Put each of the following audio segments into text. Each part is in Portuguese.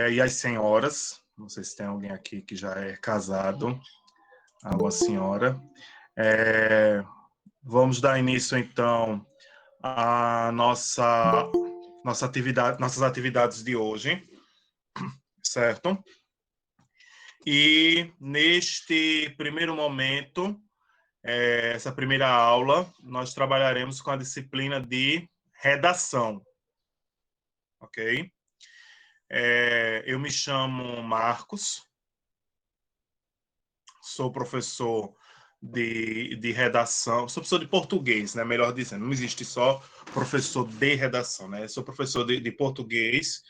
e as senhoras. Não sei se tem alguém aqui que já é casado, alguma senhora. Vamos dar início, então, à nossas atividades de hoje, certo? E neste primeiro momento, essa primeira aula, nós trabalharemos com a disciplina de redação, ok? Eu me chamo Marcos, sou professor de redação, sou professor de português, né? Melhor dizendo, não existe só professor de redação, né? Sou professor de português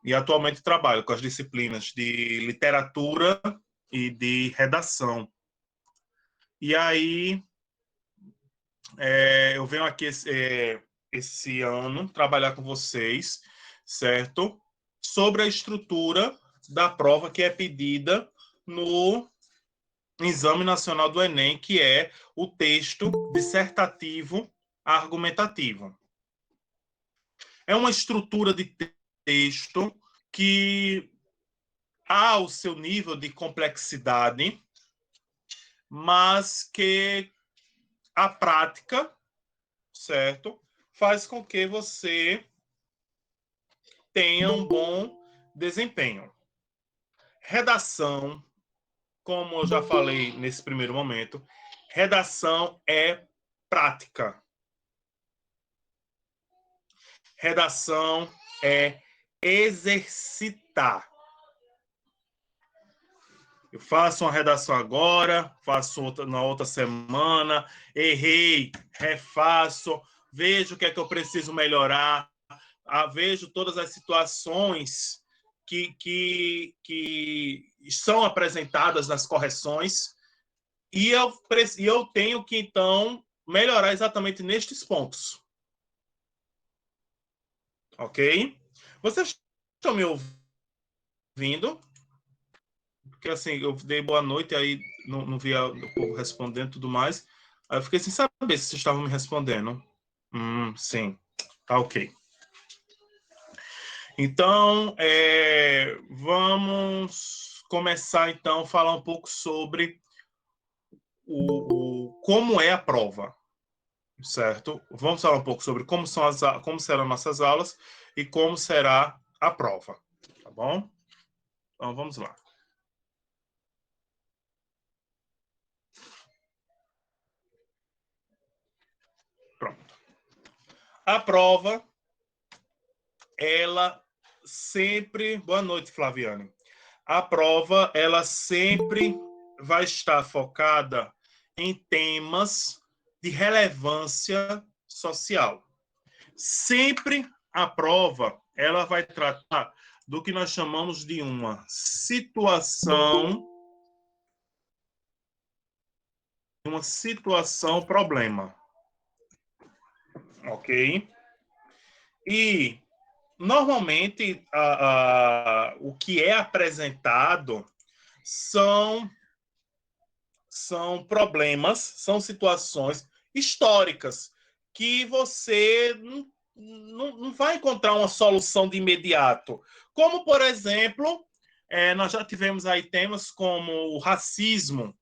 e atualmente trabalho com as disciplinas de literatura e de redação. E aí, eu venho aqui esse ano trabalhar com vocês, certo? Sobre a estrutura da prova que é pedida no Exame Nacional do Enem, que é o texto dissertativo argumentativo. É uma estrutura de texto que há o seu nível de complexidade, mas que a prática, certo, faz com que você tenha um bom desempenho. Redação, como eu já falei nesse primeiro momento, redação é prática. Redação é exercitar. Eu faço uma redação agora, faço outra na outra semana, errei, refaço, vejo o que é que eu preciso melhorar, vejo todas as situações que são apresentadas nas correções e eu tenho que, então, melhorar exatamente nestes pontos. Ok? Vocês estão me ouvindo? Porque assim, eu dei boa noite, aí não via o povo respondendo e tudo mais. Aí eu fiquei sem saber se vocês estavam me respondendo. Sim, tá ok. Então, vamos começar então a falar um pouco sobre como é a prova, certo? Vamos falar um pouco sobre como serão nossas aulas e como será a prova, tá bom? Então, vamos lá. Pronto. A prova, ela sempre... Boa noite, Flaviane. A prova, ela sempre vai estar focada em temas de relevância social. Sempre a prova, ela vai tratar do que nós chamamos de uma situação problema. Ok? E, normalmente, o que é apresentado são problemas, são situações históricas que você não vai encontrar uma solução de imediato. Como, por exemplo, nós já tivemos aí temas como o racismo,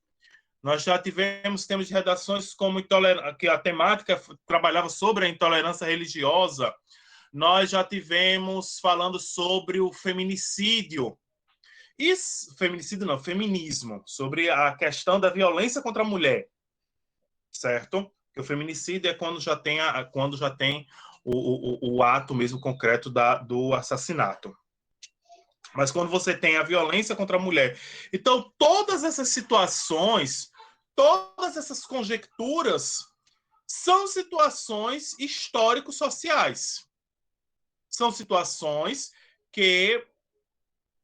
nós já tivemos temas de redações como que a temática trabalhava sobre a intolerância religiosa, nós já tivemos falando sobre o feminicídio, feminicídio não, feminismo, sobre a questão da violência contra a mulher, certo? Porque o feminicídio é quando já tem, o ato mesmo concreto do assassinato. Mas quando você tem a violência contra a mulher. Então, todas essas situações, todas essas conjecturas são situações histórico-sociais. São situações que,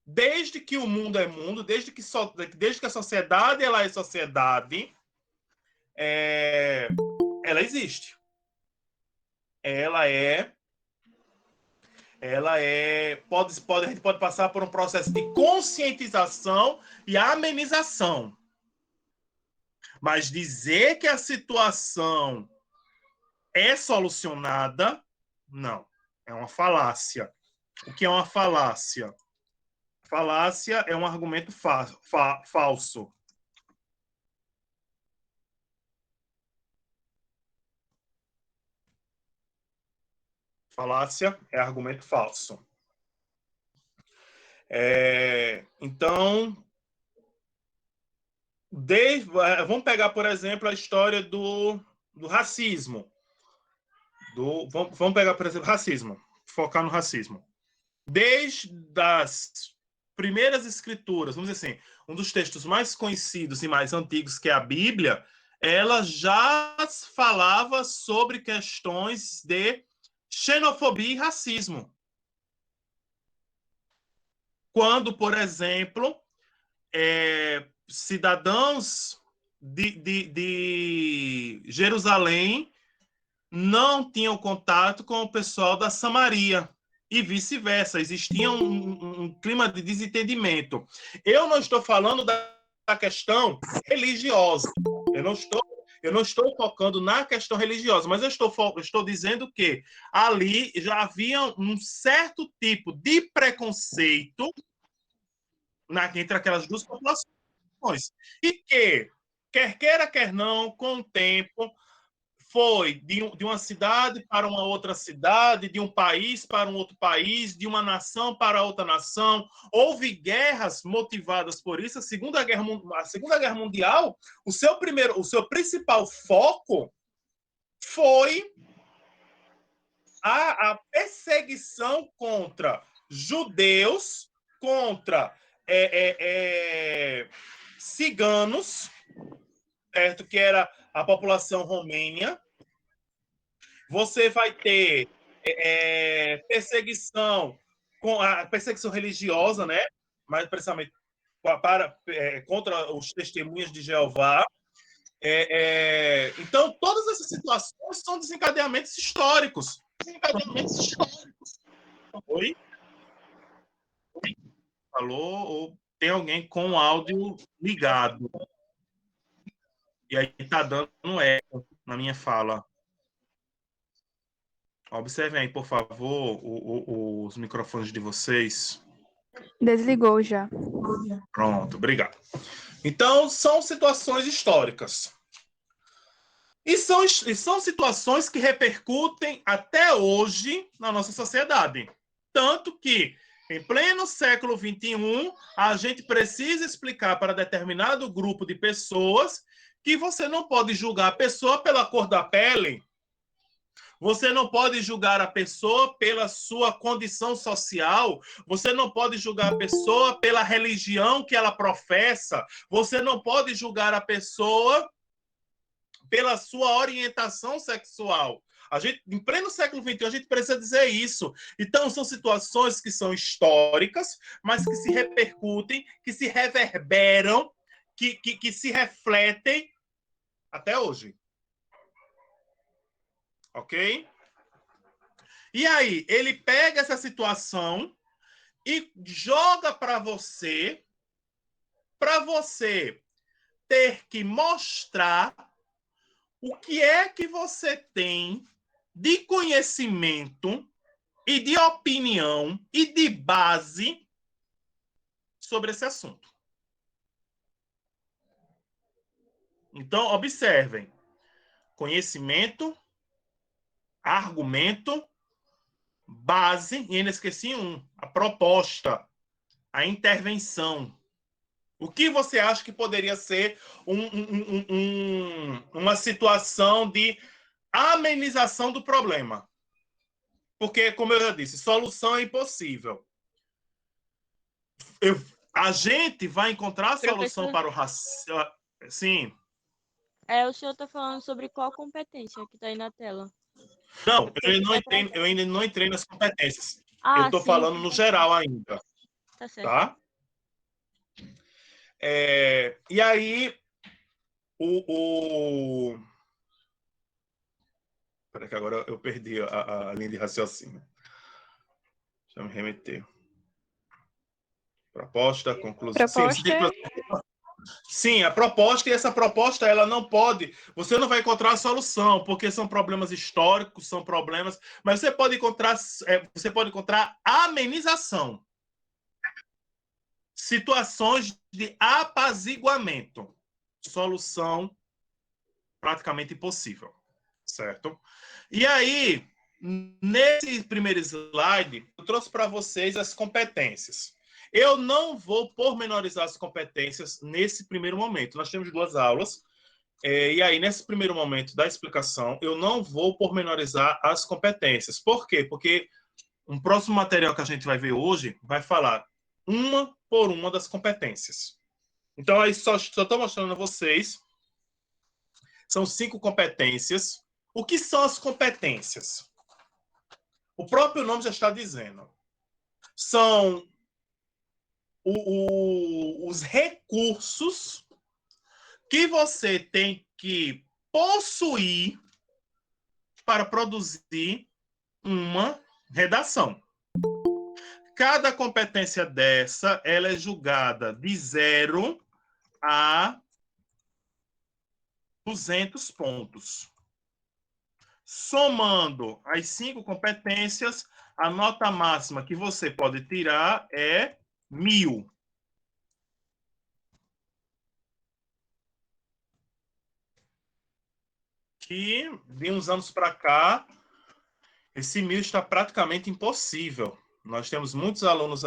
desde que o mundo é mundo, desde que a sociedade ela é sociedade, ela existe. A gente pode passar por um processo de conscientização e amenização. Mas dizer que a situação é solucionada, não. É uma falácia. O que é uma falácia? Falácia é um argumento falso. Falácia é argumento falso. Então, vamos pegar, por exemplo, a história do racismo. Vamos pegar, por exemplo, racismo. Focar no racismo. Desde as primeiras escrituras, vamos dizer assim, um dos textos mais conhecidos e mais antigos, que é a Bíblia, ela já falava sobre questões de xenofobia e racismo. Quando, por exemplo, cidadãos de Jerusalém não tinham contato com o pessoal da Samaria e vice-versa. Existia um clima de desentendimento. Eu não estou falando da questão religiosa. Eu não estou focando na questão religiosa, mas eu estou dizendo que ali já havia um certo tipo de preconceito entre aquelas duas populações. E que, quer queira, quer não, com o tempo, foi de uma cidade para uma outra cidade, de um país para um outro país, de uma nação para outra nação. Houve guerras motivadas por isso. A Segunda Guerra Mundial, o seu principal foco foi a perseguição contra judeus, contra ciganos, certo? Que era a população romênia. Você vai ter perseguição religiosa, né? Mais precisamente contra os testemunhas de Jeová. Então, todas essas situações são desencadeamentos históricos. Oi? Falou? Ou tem alguém com o áudio ligado? E aí está dando eco na minha fala. Observem aí, por favor, os microfones de vocês. Desligou já. Pronto, obrigado. Então, são situações históricas. E são situações que repercutem até hoje na nossa sociedade. Tanto que, em pleno século XXI, a gente precisa explicar para determinado grupo de pessoas que você não pode julgar a pessoa pela cor da pele, você não pode julgar a pessoa pela sua condição social, você não pode julgar a pessoa pela religião que ela professa, você não pode julgar a pessoa pela sua orientação sexual. A gente, em pleno século XXI, a gente precisa dizer isso. Então, são situações que são históricas, mas que se repercutem, que se reverberam, que se refletem até hoje. Ok? E aí, ele pega essa situação e joga para você ter que mostrar o que é que você tem de conhecimento e de opinião e de base sobre esse assunto. Então, observem. Conhecimento, argumento, base, e ainda esqueci a proposta, a intervenção. O que você acha que poderia ser uma situação de amenização do problema? Porque, como eu já disse, solução é impossível. A gente vai encontrar a solução para o racismo. Sim. O senhor está falando sobre qual competência que está aí na tela? Não, eu ainda não entrei nas competências. Eu estou sim, falando no geral ainda. Tá certo. Tá? E aí, Espera que agora eu perdi a linha de raciocínio. Deixa eu me remeter. Proposta, conclusão. Proposta. Sim, Sim, a proposta, e essa proposta, ela não pode, você não vai encontrar a solução, porque são problemas históricos, são problemas, mas você pode encontrar amenização, situações de apaziguamento, solução praticamente impossível, certo? E aí, nesse primeiro slide, eu trouxe para vocês as competências. Eu não vou pormenorizar as competências nesse primeiro momento. Nós temos 2 aulas, e aí, nesse primeiro momento da explicação, eu não vou pormenorizar as competências. Por quê? Porque um próximo material que a gente vai ver hoje vai falar uma por uma das competências. Então, aí só estou mostrando a vocês. São 5 competências. O que são as competências? O próprio nome já está dizendo. São os recursos que você tem que possuir para produzir uma redação. Cada competência dessa, ela é julgada de 0 a 200 pontos. Somando as 5 competências, a nota máxima que você pode tirar é 1000. Que, de uns anos para cá, esse 1000 está praticamente impossível. Nós temos muitos alunos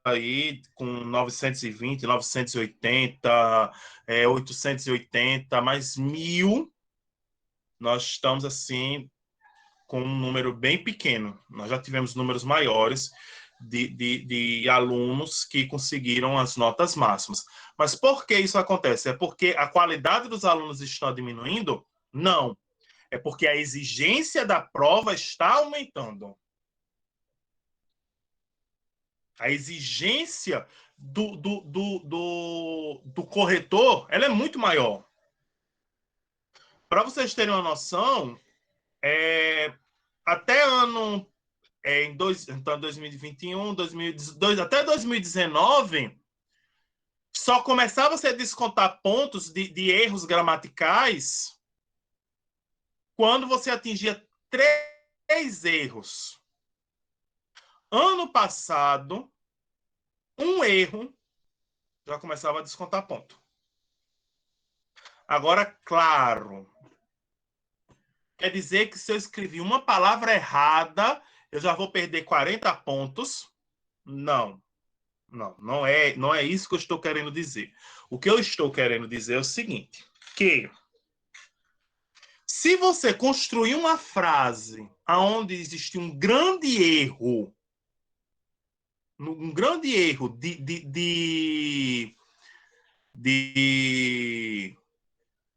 aí com 920, 980, 880, mas 1000, nós estamos assim com um número bem pequeno. Nós já tivemos números maiores de alunos que conseguiram as notas máximas. Mas por que isso acontece? É porque a qualidade dos alunos está diminuindo? Não. É porque a exigência da prova está aumentando. A exigência do corretor, ela é muito maior. Para vocês terem uma noção, até ano então 2021, 2022, até 2019, só começava você a descontar pontos de erros gramaticais quando você atingia 3 erros. Ano passado, um erro já começava a descontar ponto. Agora, claro, quer dizer que se eu escrevi uma palavra errada, eu já vou perder 40 pontos? Não. Não é isso que eu estou querendo dizer. O que eu estou querendo dizer é o seguinte, que se você construir uma frase onde existe um grande erro de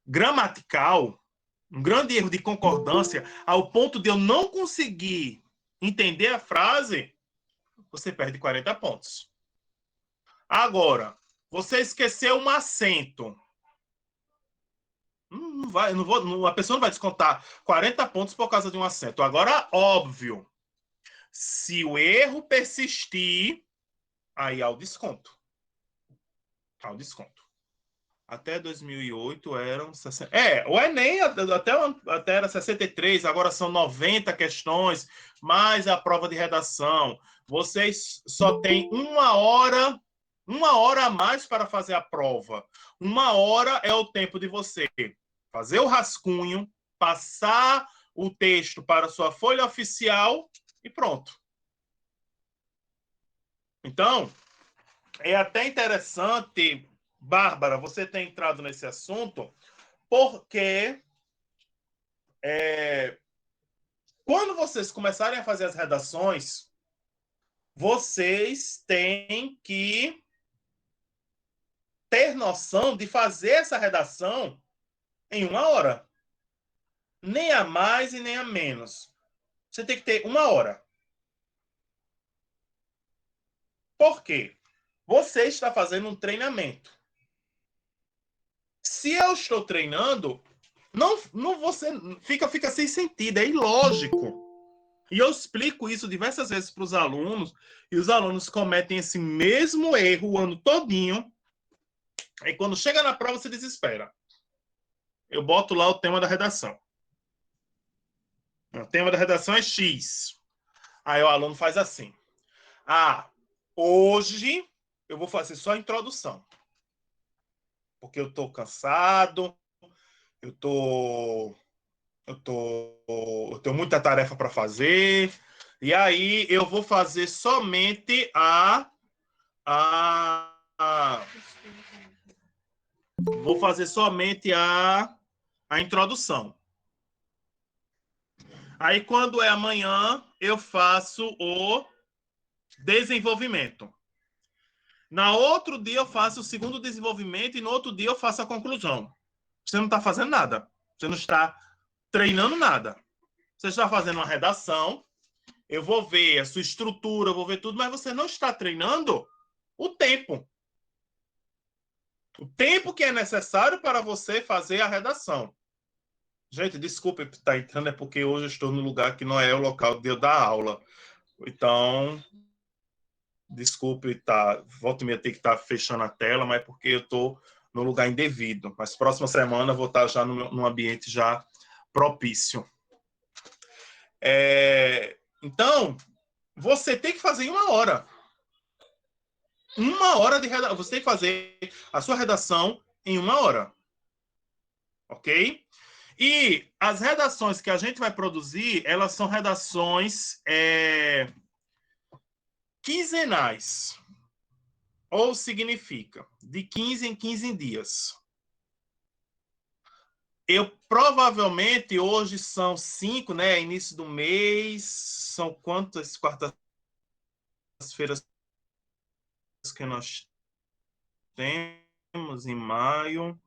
gramatical, um grande erro de concordância, ao ponto de eu não conseguir entender a frase, você perde 40 pontos. Agora, você esqueceu um acento. A pessoa não vai descontar 40 pontos por causa de um acento. Agora, óbvio, se o erro persistir, aí há o desconto. Há o desconto. Até 2008 eram 60. O Enem até era 63, agora são 90 questões, mais a prova de redação. Vocês só têm uma hora a mais para fazer a prova. 1 hora é o tempo de você fazer o rascunho, passar o texto para a sua folha oficial e pronto. Então, é até interessante, Bárbara, você ter entrado nesse assunto, porque quando vocês começarem a fazer as redações, vocês têm que ter noção de fazer essa redação em 1 hora. Nem a mais e nem a menos. Você tem que ter 1 hora. Por quê? Você está fazendo um treinamento. Se eu estou treinando, não você fica sem sentido, é ilógico. E eu explico isso diversas vezes para os alunos, e os alunos cometem esse mesmo erro o ano todinho, Aí quando chega na prova, se desespera. Eu boto lá o tema da redação. O tema da redação é X. Aí o aluno faz assim. Hoje eu vou fazer só a introdução. Porque eu estou cansado, eu tenho muita tarefa para fazer. E aí eu vou fazer somente vou fazer somente a introdução. Aí, quando é amanhã, eu faço o desenvolvimento. Na outro dia, eu faço o segundo desenvolvimento e no outro dia, eu faço a conclusão. Você não está fazendo nada. Você não está treinando nada. Você está fazendo uma redação, eu vou ver a sua estrutura, eu vou ver tudo, mas você não está treinando o tempo. O tempo que é necessário para você fazer a redação. Gente, desculpe estar entrando, é porque hoje eu estou no lugar que não é o local de eu dar aula. Então, desculpe, volta e meia ter que estar fechando a tela, mas é porque eu estou no lugar indevido. Mas próxima semana eu vou estar já num ambiente já propício. Então, você tem que fazer em 1 hora. 1 hora de redação. Você tem que fazer a sua redação em 1 hora. Ok? E as redações que a gente vai produzir, elas são redações quinzenais. Ou significa de 15 em 15 dias. Eu provavelmente, hoje são 5, né? Início do mês, são quantas quartas-feiras que nós temos em maio?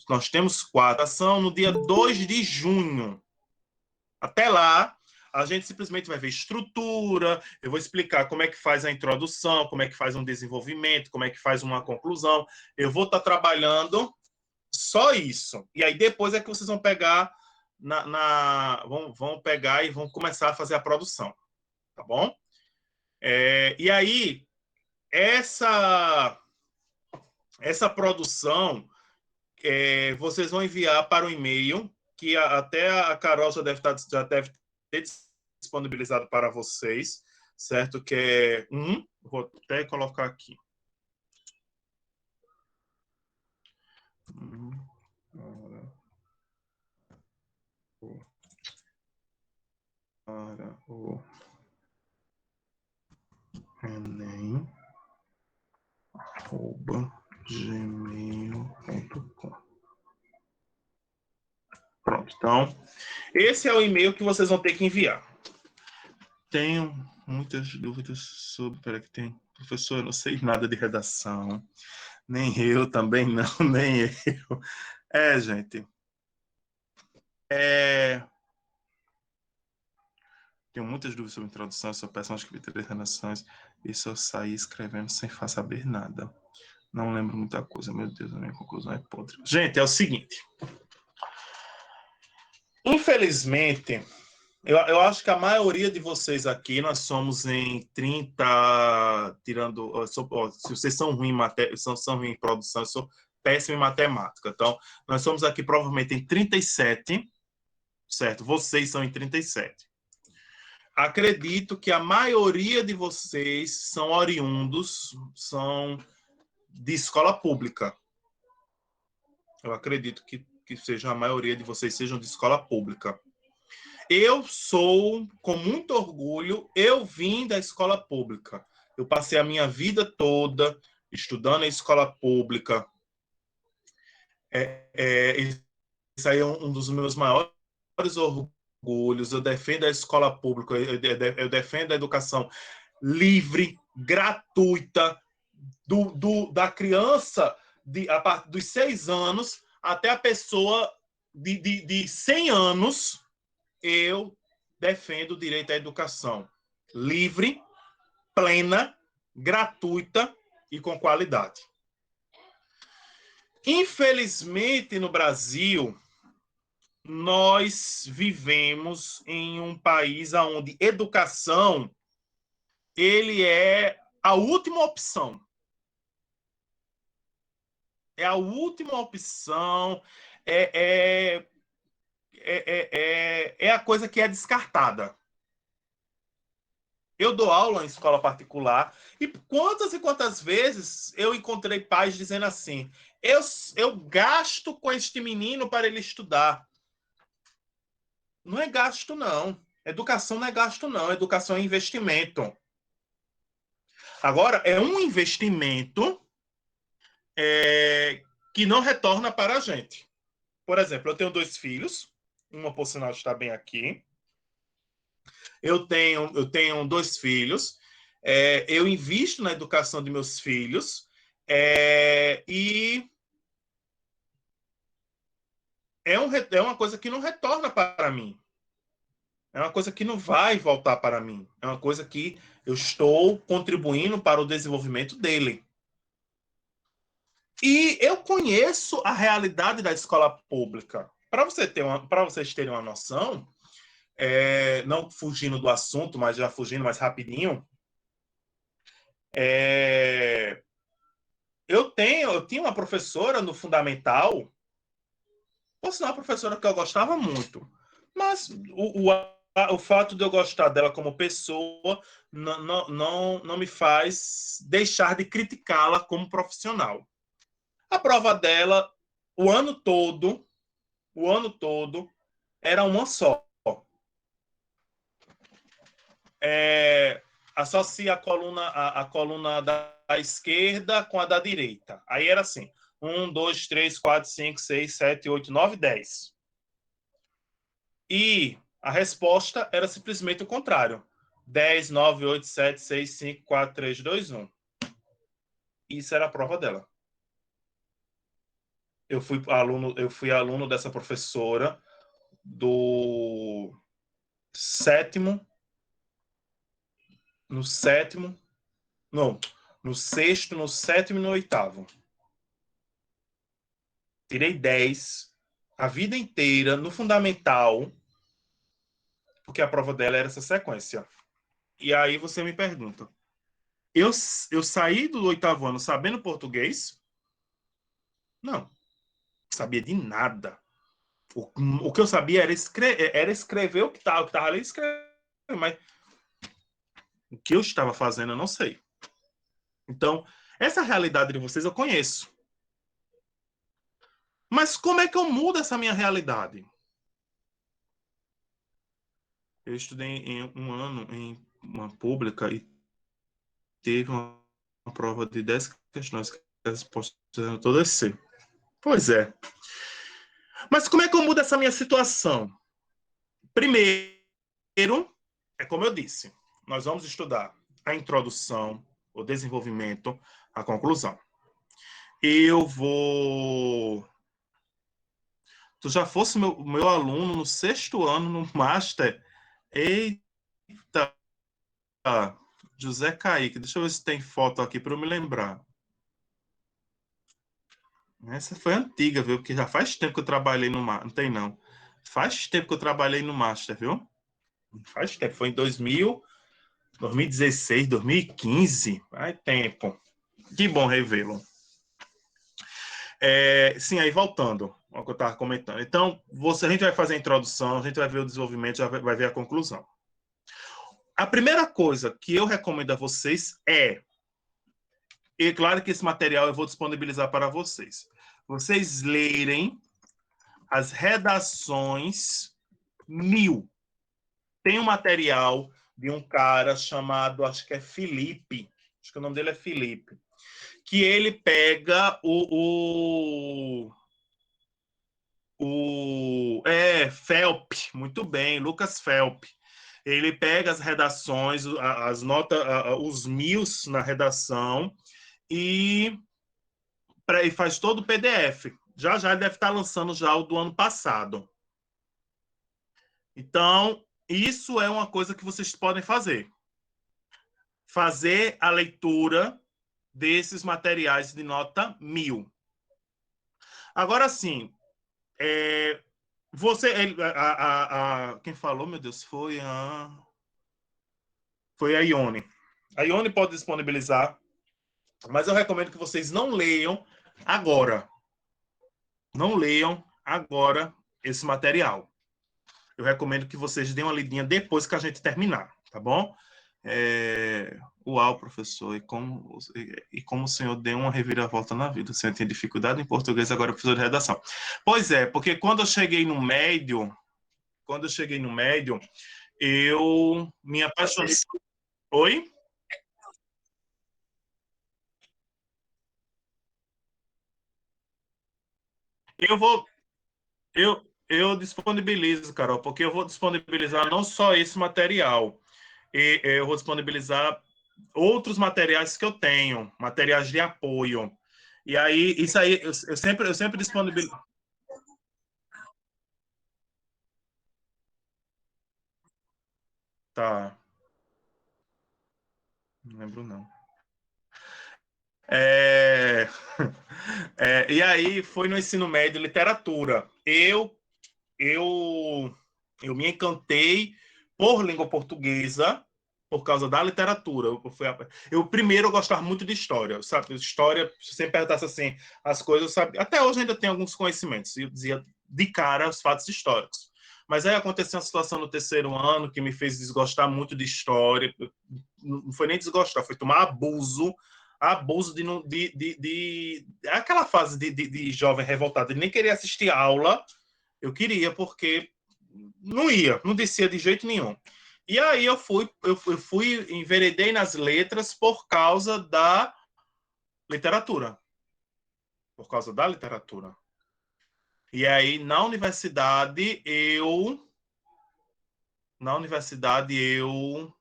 Nós temos 4. São no dia 2 de junho. Até lá, a gente simplesmente vai ver estrutura, eu vou explicar como é que faz a introdução, como é que faz um desenvolvimento, como é que faz uma conclusão. Eu vou estar trabalhando só isso. E aí depois é que vocês vão pegar vão pegar e vão começar a fazer a produção. Tá bom? E aí, essa produção, vocês vão enviar para o e-mail, que até a Carol já deve ter disponibilizado para vocês, certo? Que é vou até colocar aqui. Para o enem@gmail.com. Pronto, então, esse é o e-mail que vocês vão ter que enviar. Tenho muitas dúvidas sobre... Peraí que tem... Professor, eu não sei nada de redação. Nem eu também não, nem eu. Gente. Tenho muitas dúvidas sobre introdução, eu sou péssimo, escrevi 3 redações e só saí escrevendo sem saber nada. Não lembro muita coisa, meu Deus, a minha conclusão é podre. Gente, é o seguinte. Infelizmente, eu acho que a maioria de vocês aqui, nós somos em 30, tirando... se vocês são ruins em produção, eu sou péssimo em matemática. Então, nós somos aqui provavelmente em 37, certo? Vocês são em 37. Acredito que a maioria de vocês são oriundos, são de escola pública. Eu acredito que seja a maioria de vocês sejam de escola pública. Eu sou, com muito orgulho, eu vim da escola pública. Eu passei a minha vida toda estudando a escola pública. Isso aí é um dos meus maiores orgulhos. Eu defendo a escola pública, eu defendo a educação livre, gratuita, da criança a partir dos 6 anos até a pessoa de 100 anos. Eu defendo o direito à educação livre, plena, gratuita e com qualidade. Infelizmente, no Brasil, nós vivemos em um país onde educação ele é a última opção. é a última opção, é, é a coisa que é descartada. Eu dou aula em escola particular e quantas vezes eu encontrei pais dizendo assim: eu gasto com este menino para ele estudar. Não é gasto, não. Educação não é gasto, não. Educação é investimento. Agora, é um investimento que não retorna para a gente. Por exemplo, eu tenho 2 filhos, uma por sinal está bem aqui. Eu tenho 2 filhos, eu invisto na educação de meus filhos, e é uma coisa que não retorna para mim. É uma coisa que não vai voltar para mim. É uma coisa que eu estou contribuindo para o desenvolvimento dele. E eu conheço a realidade da escola pública. Para vocês terem uma noção, não fugindo do assunto, mas já fugindo mais rapidinho, eu tinha uma professora no fundamental, por sinal, uma professora que eu gostava muito, mas o fato de eu gostar dela como pessoa não me faz deixar de criticá-la como profissional. A prova dela, o ano todo, era uma só. Associa a coluna da esquerda com a da direita. Aí era assim: 1, 2, 3, 4, 5, 6, 7, 8, 9, 10. E a resposta era simplesmente o contrário: 10, 9, 8, 7, 6, 5, 4, 3, 2, 1. Isso era a prova dela. Eu fui aluno dessa professora do sétimo, no sétimo, não, no sexto, no sétimo e no oitavo. Tirei 10 a vida inteira no fundamental, porque a prova dela era essa sequência. E aí você me pergunta, eu saí do oitavo ano sabendo português? Não, sabia de nada. O que eu sabia era escrever o que estava ali escrevendo, mas o que eu estava fazendo eu não sei. Então, essa realidade de vocês eu conheço. Mas como é que eu mudo essa minha realidade? Eu estudei em um ano em uma pública e teve uma prova de 10 questões que as respostas eram todas C. Pois é. Mas como é que eu mudo essa minha situação? Primeiro, é como eu disse, nós vamos estudar a introdução, o desenvolvimento, a conclusão. Eu vou... Tu já fosse meu aluno no 6º ano, no Master. Eita! José Kaique. Deixa eu ver se tem foto aqui para eu me lembrar. Essa foi antiga, viu? Porque já faz tempo que eu trabalhei no Master. Não tem, não. Faz tempo que eu trabalhei no Master, viu? Faz tempo. Foi em 2016, 2015. Faz tempo. Que bom revê-lo. Sim, aí voltando ao que eu estava comentando. Então, a gente vai fazer a introdução, a gente vai ver o desenvolvimento, já vai ver a conclusão. A primeira coisa que eu recomendo a vocês e claro que esse material eu vou disponibilizar para vocês lerem as redações 1000. Tem um material de um cara chamado, acho que é Felipe, acho que o nome dele é Felipe, que ele pega Felp, muito bem, Lucas Felp. Ele pega as redações, as notas, os 1000 na redação e faz todo o PDF. Já ele deve estar lançando já o do ano passado. Então, isso é uma coisa que vocês podem fazer. Fazer a leitura desses materiais de nota 1000. Agora sim, quem falou, meu Deus, foi a Ione. A Ione pode disponibilizar, mas eu recomendo que vocês não leiam agora. não leiam agora esse material. Eu recomendo que vocês deem uma lidinha depois que a gente terminar, tá bom? Uau, professor, e como o senhor deu uma reviravolta na vida? O senhor tem dificuldade em português, agora é professor de redação. Pois é, porque quando eu cheguei no médio, eu me apaixonei. Oi? Eu vou, eu disponibilizo, Carol, porque eu vou disponibilizar não só esse material, eu vou disponibilizar outros materiais que eu tenho, materiais de apoio. E aí, isso aí, eu sempre disponibilizo. Tá, não lembro não. É, e aí foi no ensino médio literatura. Eu, eu me encantei por língua portuguesa por causa da literatura. Eu primeiro eu gostava muito de história, sabe? História, se você perguntasse assim, as coisas, sabe? Até hoje ainda tenho alguns conhecimentos. Eu dizia de cara os fatos históricos. Mas aí aconteceu uma situação no terceiro ano que me fez desgostar muito de história. Não foi nem desgostar, foi tomar abuso de aquela fase de jovem revoltado, de nem querer assistir aula. Eu queria, porque não ia, não descia de jeito nenhum. E aí eu fui, enveredei nas letras por causa da literatura. Por causa da literatura. E aí, na universidade eu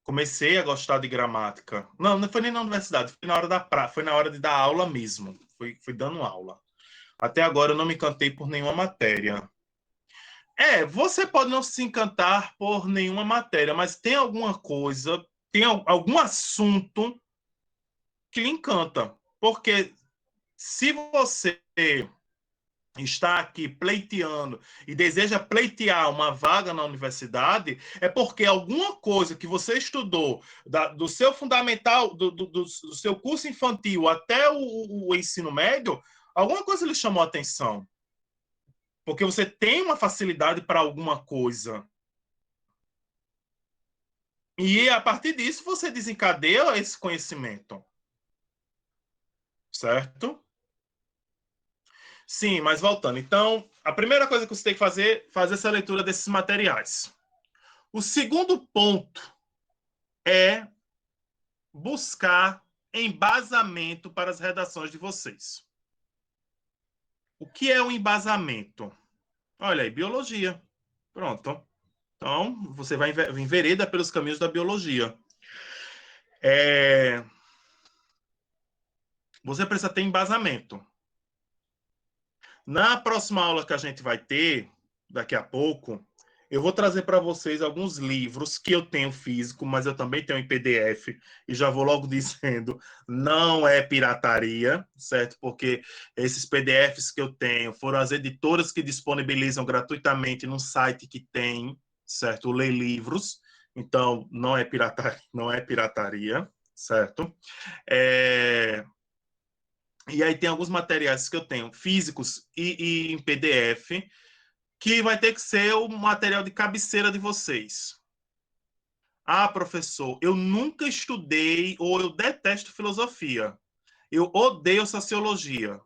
comecei a gostar de gramática. Não, não foi nem na universidade, foi na hora foi na hora de dar aula mesmo. Fui dando aula. Até agora eu não me encantei por nenhuma matéria. Você pode não se encantar por nenhuma matéria, mas tem alguma coisa, tem algum assunto que lhe encanta. Porque se você está aqui pleiteando e deseja pleitear uma vaga na universidade, é porque alguma coisa que você estudou, do seu fundamental, do seu curso infantil até o ensino médio, alguma coisa lhe chamou a atenção. Porque você tem uma facilidade para alguma coisa. E a partir disso você desencadeia esse conhecimento, certo? Sim, mas voltando. Então, a primeira coisa que você tem que fazer essa leitura desses materiais. O segundo ponto é buscar embasamento para as redações de vocês. O que é o embasamento? Olha aí, biologia. Pronto. Então, você vai envereda pelos caminhos da biologia. É... Você precisa ter embasamento. Na próxima aula que a gente vai ter, daqui a pouco, eu vou trazer para vocês alguns livros que eu tenho físico, mas eu também tenho em PDF, e já vou logo dizendo, não é pirataria, certo? Porque esses PDFs que eu tenho foram as editoras que disponibilizam gratuitamente num site que tem, certo? O Lê Livros, então não é pirataria, certo? É, e aí tem alguns materiais que eu tenho físicos e em PDF, que vai ter que ser o material de cabeceira de vocês. Ah, professor, eu nunca estudei ou eu detesto filosofia. Eu odeio sociologia.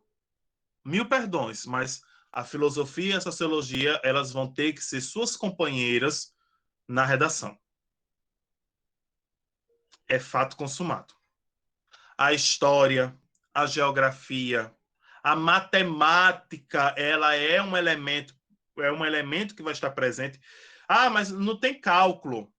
Mil perdões, mas a filosofia e a sociologia, elas vão ter que ser suas companheiras na redação. É fato consumado. A história, a geografia, a matemática, ela é um elemento que vai estar presente. Ah, mas não tem cálculo,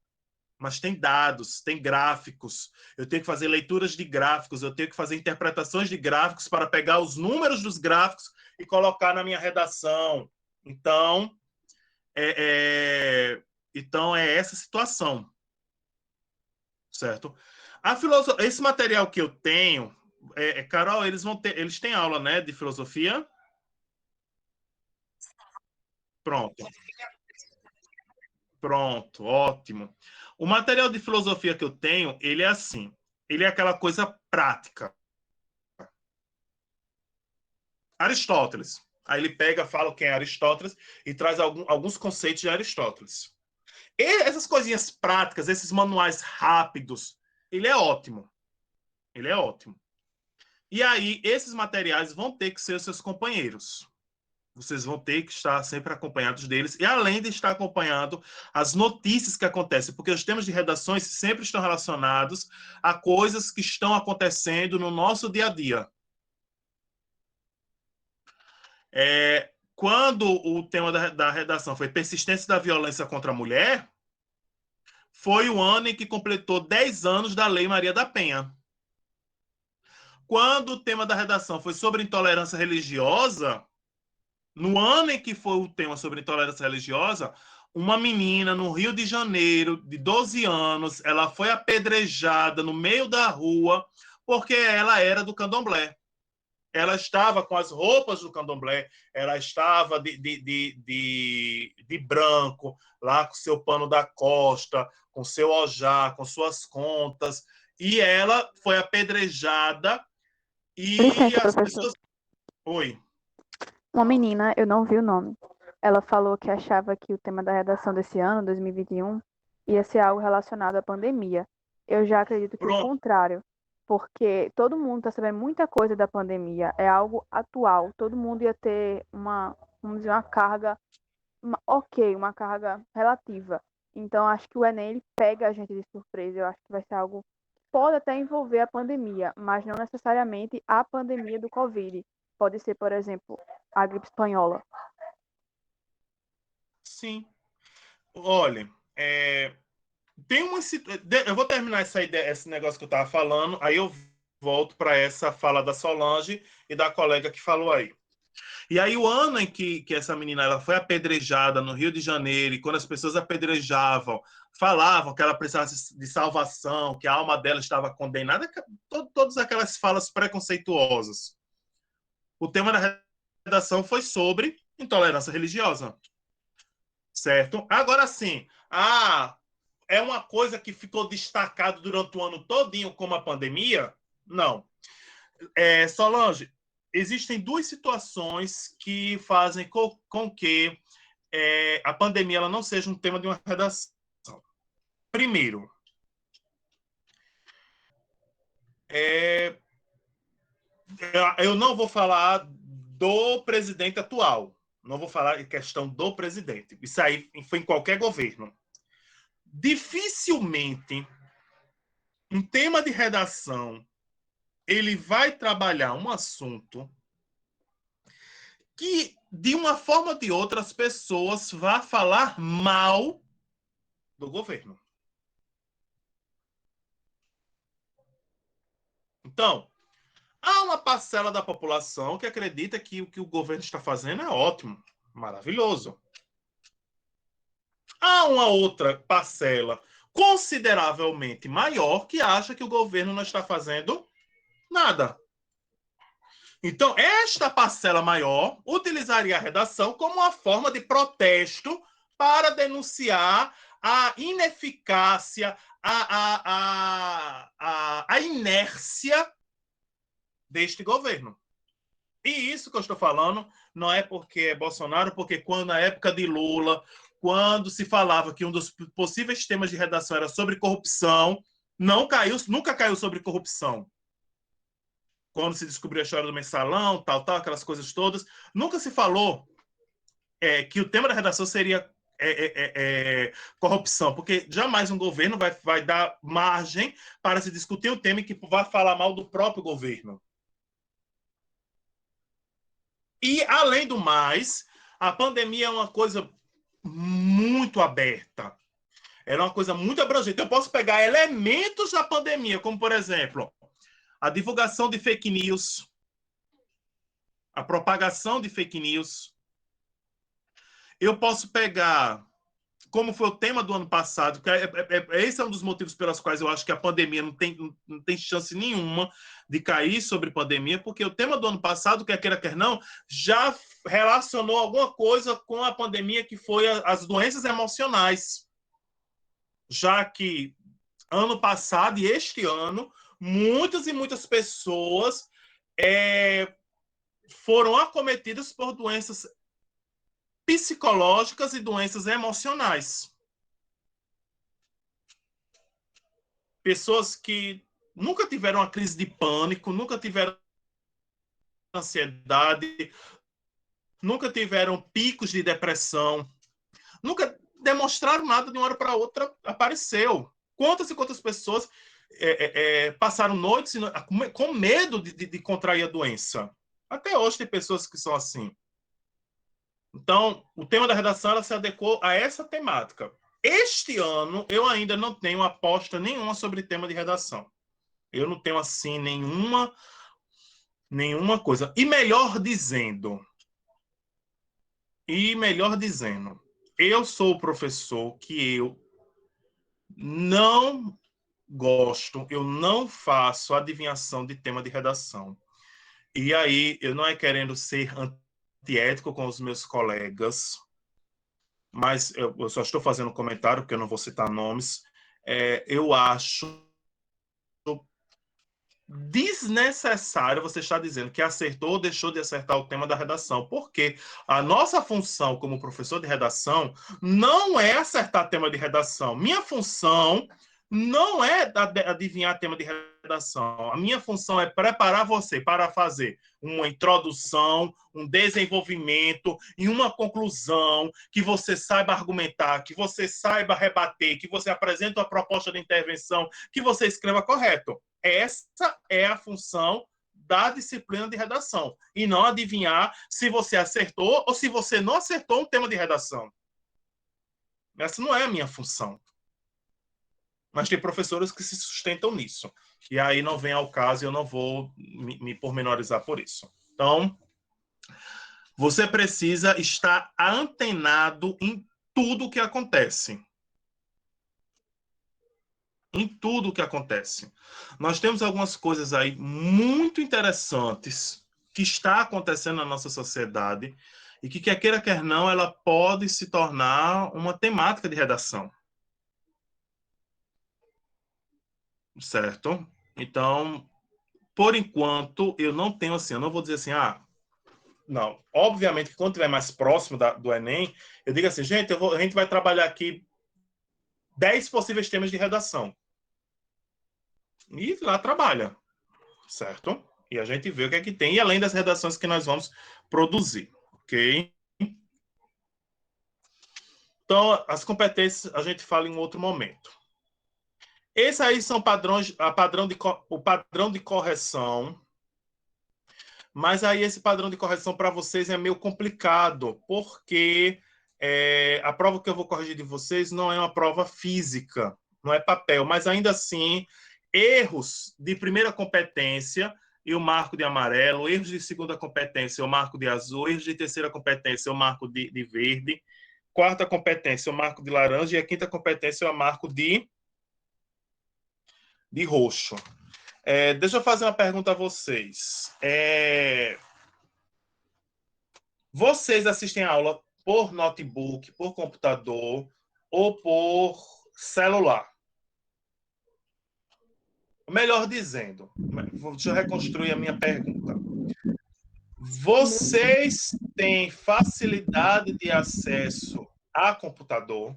mas tem dados, tem gráficos. Eu tenho que fazer leituras de gráficos, eu tenho que fazer interpretações de gráficos para pegar os números dos gráficos e colocar na minha redação. Então, então é essa situação, certo? Esse material que eu tenho, Carol, eles têm aula, né, de filosofia? Pronto, pronto, ótimo. O material de filosofia que eu tenho, ele é assim, ele é aquela coisa prática. Aristóteles. Aí ele pega, fala quem é Aristóteles e traz alguns conceitos de Aristóteles. E essas coisinhas práticas, esses manuais rápidos, ele é ótimo. Ele é ótimo. E aí, esses materiais vão ter que ser os seus companheiros. Vocês vão ter que estar sempre acompanhados deles, e além de estar acompanhando as notícias que acontecem, porque os temas de redações sempre estão relacionados a coisas que estão acontecendo no nosso dia a dia. Quando o tema da redação foi persistência da violência contra a mulher, foi o ano em que completou 10 anos da Lei Maria da Penha. Quando o tema da redação foi sobre intolerância religiosa, no ano em que foi o tema sobre intolerância religiosa, uma menina no Rio de Janeiro, de 12 anos, ela foi apedrejada no meio da rua porque ela era do candomblé. Ela estava com as roupas do candomblé, ela estava de branco, lá com seu pano da costa, com seu ojá, com suas contas, e ela foi apedrejada e Licença, as professor. pessoas... Oi. Uma menina, eu não vi o nome. Ela falou que achava que o tema da redação desse ano, 2021, ia ser algo relacionado à pandemia. Eu já acredito que o Pronto. contrário, porque todo mundo está sabendo muita coisa da pandemia, é algo atual. Todo mundo ia ter vamos dizer, uma carga, uma carga relativa. Então, acho que o Enem ele pega a gente de surpresa. Eu acho que vai ser algo que pode até envolver a pandemia, mas não necessariamente a pandemia do Covid. Pode ser, por exemplo, a gripe espanhola. Sim. Olha, tem uma eu vou terminar essa ideia, esse negócio que eu estava falando, aí eu volto para essa fala da Solange e da colega que falou aí. E aí o ano em que essa menina ela foi apedrejada no Rio de Janeiro, e quando as pessoas apedrejavam, falavam que ela precisava de salvação, que a alma dela estava condenada, todas aquelas falas preconceituosas. O tema da redação foi sobre intolerância religiosa. Certo? Agora sim, é uma coisa que ficou destacado durante o ano todinho como a pandemia? Não. Solange, existem duas situações que fazem com que a pandemia ela não seja um tema de uma redação. Primeiro, eu não vou falar do presidente atual. Não vou falar em questão do presidente. Isso aí foi em qualquer governo. Dificilmente um tema de redação ele vai trabalhar um assunto que, de uma forma ou de outra, as pessoas vão falar mal do governo. Então, há uma parcela da população que acredita que o que o governo está fazendo é ótimo, maravilhoso. Há uma outra parcela consideravelmente maior que acha que o governo não está fazendo nada. Então, esta parcela maior utilizaria a redação como uma forma de protesto para denunciar a ineficácia, a inércia deste governo. E isso que eu estou falando não é porque é Bolsonaro, porque quando na época de Lula, quando se falava que um dos possíveis temas de redação era sobre corrupção, nunca caiu sobre corrupção. Quando se descobriu a história do mensalão, tal, aquelas coisas todas, nunca se falou que o tema da redação seria corrupção, porque jamais um governo vai dar margem para se discutir um tema que vai falar mal do próprio governo. E, além do mais, a pandemia é uma coisa muito aberta. Ela é uma coisa muito abrangente. Eu posso pegar elementos da pandemia, como, por exemplo, a divulgação de fake news, a propagação de fake news. Eu posso pegar, como foi o tema do ano passado, que esse é um dos motivos pelos quais eu acho que a pandemia não tem chance nenhuma de cair sobre pandemia, porque o tema do ano passado, quer queira, quer não, já relacionou alguma coisa com a pandemia, que foi as doenças emocionais. Já que ano passado e este ano, muitas e muitas pessoas foram acometidas por doenças psicológicas e doenças emocionais. Pessoas que nunca tiveram uma crise de pânico, nunca tiveram ansiedade, nunca tiveram picos de depressão, nunca demonstraram nada de uma hora para outra, apareceu. Quantas e quantas pessoas passaram noites com medo de contrair a doença? Até hoje tem pessoas que são assim. Então, o tema da redação ela se adequou a essa temática. Este ano, eu ainda não tenho aposta nenhuma sobre tema de redação. Eu não tenho, assim, nenhuma coisa. E melhor dizendo, eu sou o professor que eu não gosto, eu não faço adivinhação de tema de redação. E aí, eu não é querendo ser antiético com os meus colegas, mas eu só estou fazendo um comentário, porque eu não vou citar nomes. Eu acho desnecessário você estar dizendo que acertou ou deixou de acertar o tema da redação, porque a nossa função como professor de redação não é acertar tema de redação. Minha função não é adivinhar tema de redação. A minha função é preparar você para fazer uma introdução, um desenvolvimento e uma conclusão, que você saiba argumentar, que você saiba rebater, que você apresente uma proposta de intervenção, que você escreva correto. Essa é a função da disciplina de redação. E não adivinhar se você acertou ou se você não acertou um tema de redação. Essa não é a minha função. Mas tem professores que se sustentam nisso. E aí não vem ao caso e eu não vou me pormenorizar por isso. Então, você precisa estar antenado em tudo o que acontece. Em tudo o que acontece. Nós temos algumas coisas aí muito interessantes que está acontecendo na nossa sociedade e que, quer queira, quer não, ela pode se tornar uma temática de redação. Certo? Então, por enquanto, eu não tenho assim, eu não vou dizer assim, não. Obviamente que quando estiver mais próximo do Enem, eu digo assim, gente, a gente vai trabalhar aqui 10 possíveis temas de redação. E lá trabalha, certo? E a gente vê o que é que tem, e além das redações que nós vamos produzir, ok? Então, as competências a gente fala em outro momento. Esses aí são padrões, o padrão de correção. Mas aí esse padrão de correção para vocês é meio complicado, porque a prova que eu vou corrigir de vocês não é uma prova física, não é papel, mas ainda assim, erros de primeira competência eu marco de amarelo, erros de segunda competência eu marco de azul, erros de terceira competência eu marco de verde, quarta competência eu marco de laranja e a quinta competência eu marco de roxo. Deixa eu fazer uma pergunta a vocês. Vocês assistem a aula por notebook, por computador ou por celular? Melhor dizendo, deixa eu reconstruir a minha pergunta. Vocês têm facilidade de acesso a computador?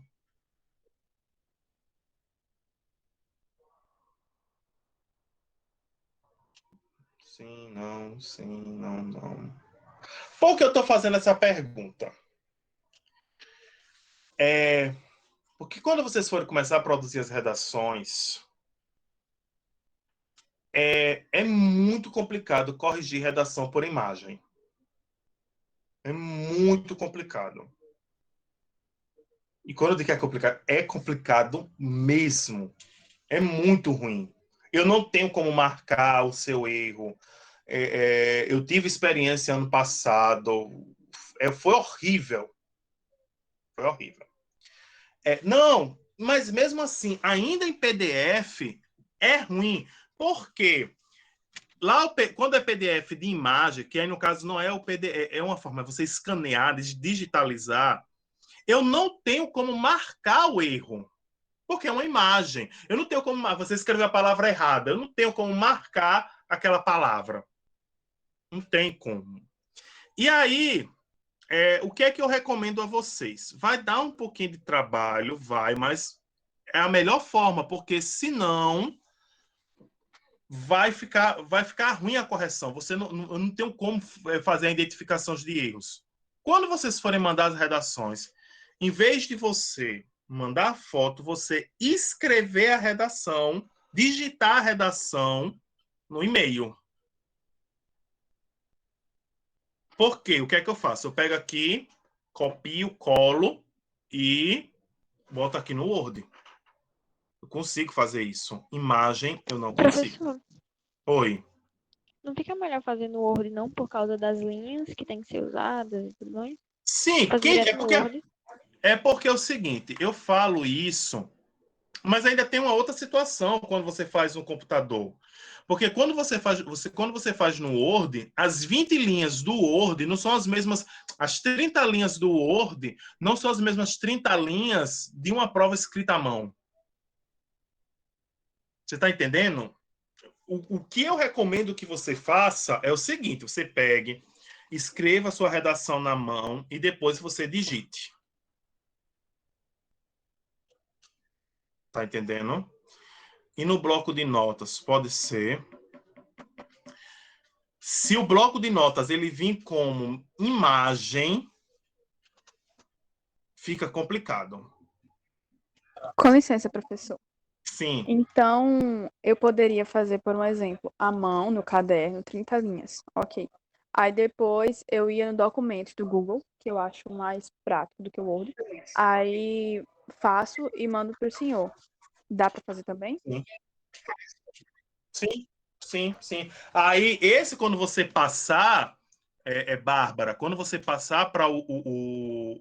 Sim, não, sim, não, não. Por que eu estou fazendo essa pergunta? Porque quando vocês forem começar a produzir as redações, é muito complicado corrigir redação por imagem. É muito complicado. E quando eu digo que é complicado mesmo. É muito ruim. Eu não tenho como marcar o seu erro. Eu tive experiência ano passado. Foi horrível. Foi horrível. Não, mas mesmo assim, ainda em PDF, é ruim. Por quê? Lá, quando é PDF de imagem, que aí no caso não é o PDF, é uma forma de você escanear, digitalizar, eu não tenho como marcar o erro, porque é uma imagem. Eu não tenho como, você escreveu a palavra errada, eu não tenho como marcar aquela palavra. Não tem como. E aí, o que é que eu recomendo a vocês? Vai dar um pouquinho de trabalho, mas é a melhor forma, porque senão vai ficar ruim a correção. Você não tem como fazer a identificação de erros. Quando vocês forem mandar as redações, em vez de você mandar a foto, você escrever a redação, digitar a redação no e-mail. Por quê? O que é que eu faço? Eu pego aqui, copio, colo e boto aqui no Word. Eu consigo fazer isso. Imagem, eu não consigo. Professor, Oi. não fica melhor fazer no Word, não, por causa das linhas que tem que ser usadas e tudo mais? Sim, Fazer direto no Word. é porque é o seguinte, eu falo isso, mas ainda tem uma outra situação quando você faz no computador. Porque quando quando você faz no Word, as 20 linhas do Word não são as mesmas, as 30 linhas do Word não são as mesmas 30 linhas de uma prova escrita à mão. Você está entendendo? O que eu recomendo que você faça é o seguinte, você pegue, escreva a sua redação na mão e depois você digite. Tá entendendo? E no bloco de notas, pode ser. Se o bloco de notas ele vir como imagem, fica complicado. Com licença, professor. Sim. Então, eu poderia fazer, por um exemplo, à mão, no caderno, 30 linhas. Ok. Aí depois eu ia no documento do Google, que eu acho mais prático do que o Word. Aí faço e mando para o senhor. Dá para fazer também? Sim, sim, sim. Aí, quando você passar, Bárbara, quando você passar para o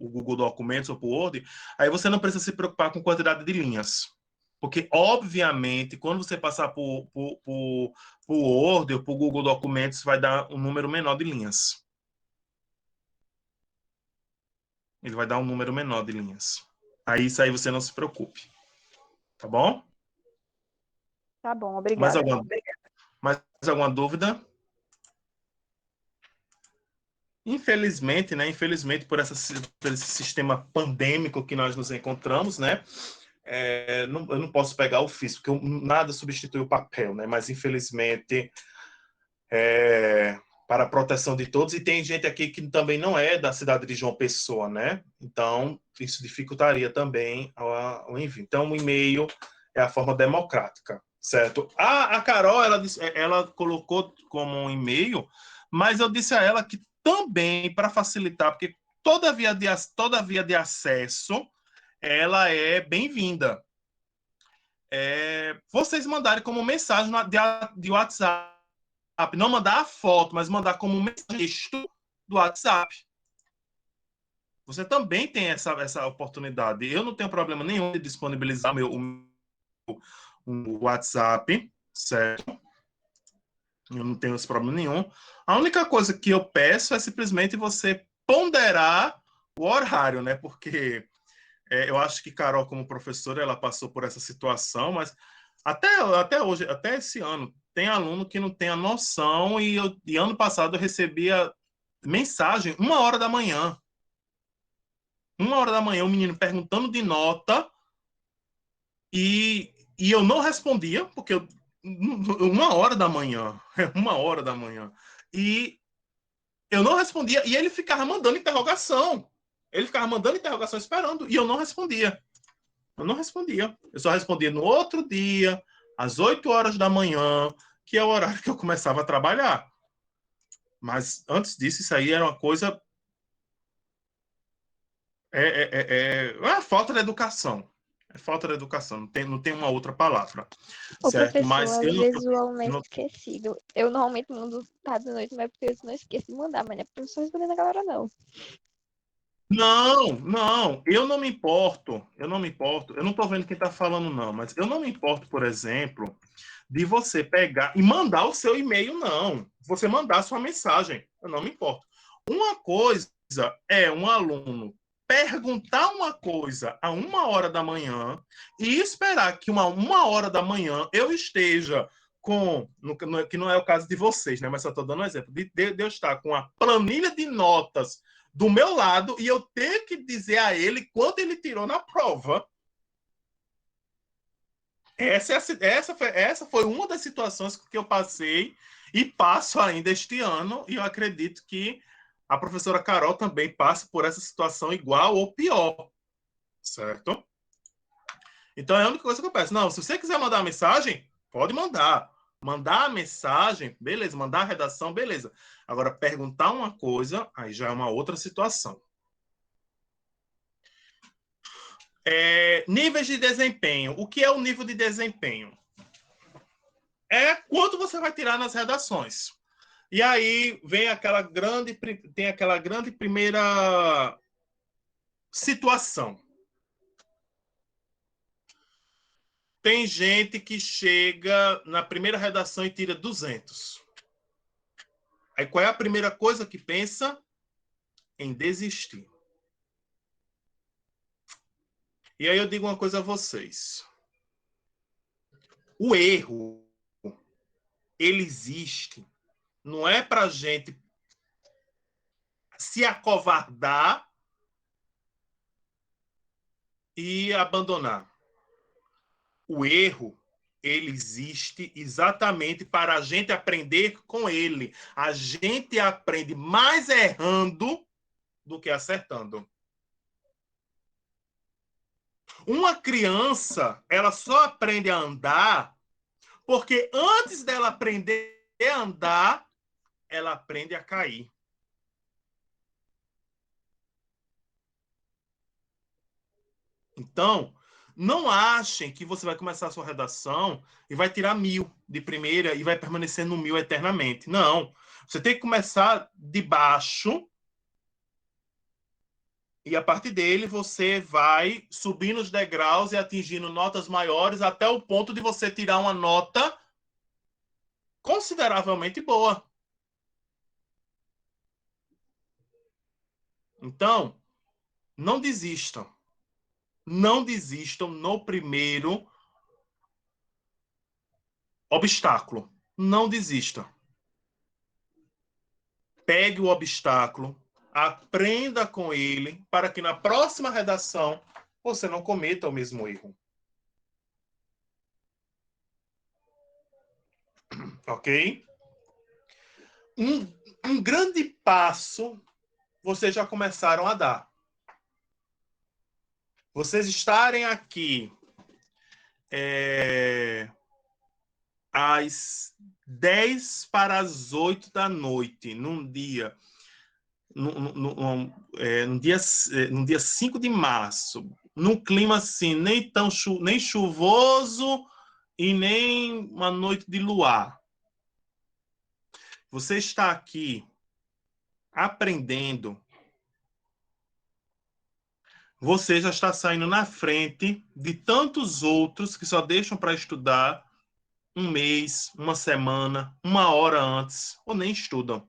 Google Documentos ou para o Word, aí você não precisa se preocupar com quantidade de linhas. Porque, obviamente, quando você passar para o Word ou para o Google Documentos, vai dar um número menor de linhas. Ele vai dar um número menor de linhas. Aí, isso aí você não se preocupe. Tá bom? Tá bom, Mais obrigada. alguma dúvida? Infelizmente, né? Infelizmente, por esse sistema pandêmico que nós nos encontramos, né? Eu não posso pegar o físico, porque nada substitui o papel, né? Mas, infelizmente, para a proteção de todos, e tem gente aqui que também não é da cidade de João Pessoa, né? Então, isso dificultaria também o envio. Então, o e-mail é a forma democrática, certo? A Carol, ela colocou como um e-mail, mas eu disse a ela que também, para facilitar, porque toda via de acesso, ela é bem-vinda. Vocês mandarem como mensagem de WhatsApp, não mandar a foto, mas mandar como mensagem do WhatsApp. Você também tem essa oportunidade. Eu não tenho problema nenhum de disponibilizar o WhatsApp, certo? Eu não tenho esse problema nenhum. A única coisa que eu peço é simplesmente você ponderar o horário, né? Porque eu acho que Carol, como professora, ela passou por essa situação, mas até hoje, até esse ano, tem aluno que não tem a noção e ano passado eu recebia mensagem 1h da manhã. 1h da manhã, o menino perguntando de nota e eu não respondia, porque 1h da manhã, 1h da manhã. E eu não respondia e ele ficava mandando interrogação. Ele ficava mandando interrogação esperando e eu não respondia. Eu não respondia. Eu só respondia no outro dia, às 8h da manhã, que é o horário que eu começava a trabalhar. Mas antes disso, isso aí era uma coisa. É a falta de educação. É falta de educação. Não tem uma outra palavra. Ô, Certo? professor, Mas às vezes o aluno é eu não, esquecido. Eu normalmente mando tarde da noite, mas porque eu não esqueço de mandar, mas não é professor respondendo a galera, não. não, eu não me importo. Eu não me importo. Eu não estou vendo quem está falando, não. Mas eu não me importo, por exemplo, de você pegar e mandar o seu e-mail, não. Você mandar a sua mensagem. Eu não me importo. Uma coisa é um aluno perguntar uma coisa a 1h da manhã e esperar que uma hora da manhã eu esteja que não é o caso de vocês, né? Mas só estou dando um exemplo, de eu estar com a planilha de notas do meu lado e eu ter que dizer a ele quanto ele tirou na prova. Essa foi uma das situações que eu passei e passo ainda este ano, e eu acredito que a professora Carol também passa por essa situação igual ou pior, certo? Então é a única coisa que eu peço. Não, se você quiser mandar uma mensagem, pode mandar. Mandar a mensagem, beleza. Mandar a redação, beleza. Agora, perguntar uma coisa, aí já é uma outra situação. Níveis de desempenho. O que é o nível de desempenho? É quanto você vai tirar nas redações. E aí tem aquela grande primeira situação. Tem gente que chega na primeira redação e tira 200. Aí qual é a primeira coisa que pensa? Em desistir. E aí eu digo uma coisa a vocês. O erro, ele existe. Não é para a gente se acovardar e abandonar. O erro, ele existe exatamente para a gente aprender com ele. A gente aprende mais errando do que acertando. Uma criança, ela só aprende a andar porque antes dela aprender a andar, ela aprende a cair. Então, não achem que você vai começar a sua redação e vai tirar 1000 de primeira e vai permanecer no 1000 eternamente. Não. Você tem que começar de baixo e a partir dele você vai subindo os degraus e atingindo notas maiores até o ponto de você tirar uma nota consideravelmente boa. Então, não desistam. Não desistam no primeiro obstáculo. Não desista. Pegue o obstáculo, aprenda com ele, para que na próxima redação você não cometa o mesmo erro. Ok? Um grande passo vocês já começaram a dar. Vocês estarem aqui às 10 para as 8 da noite, num dia, no dia 5 de março, num clima assim, nem chuvoso e nem uma noite de luar. Você está aqui aprendendo, você já está saindo na frente de tantos outros que só deixam para estudar um mês, uma semana, uma hora antes, ou nem estudam.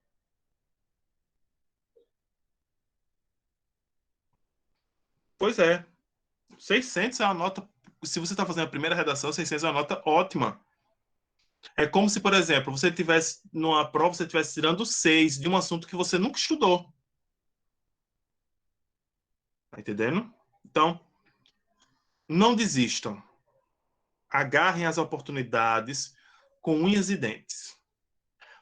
Pois é. 600 é uma nota... Se você está fazendo a primeira redação, 600 é uma nota ótima. É como se, por exemplo, você tivesse, numa prova, você estivesse tirando 6 de um assunto que você nunca estudou. Tá entendendo? Então, não desistam. Agarrem as oportunidades com unhas e dentes.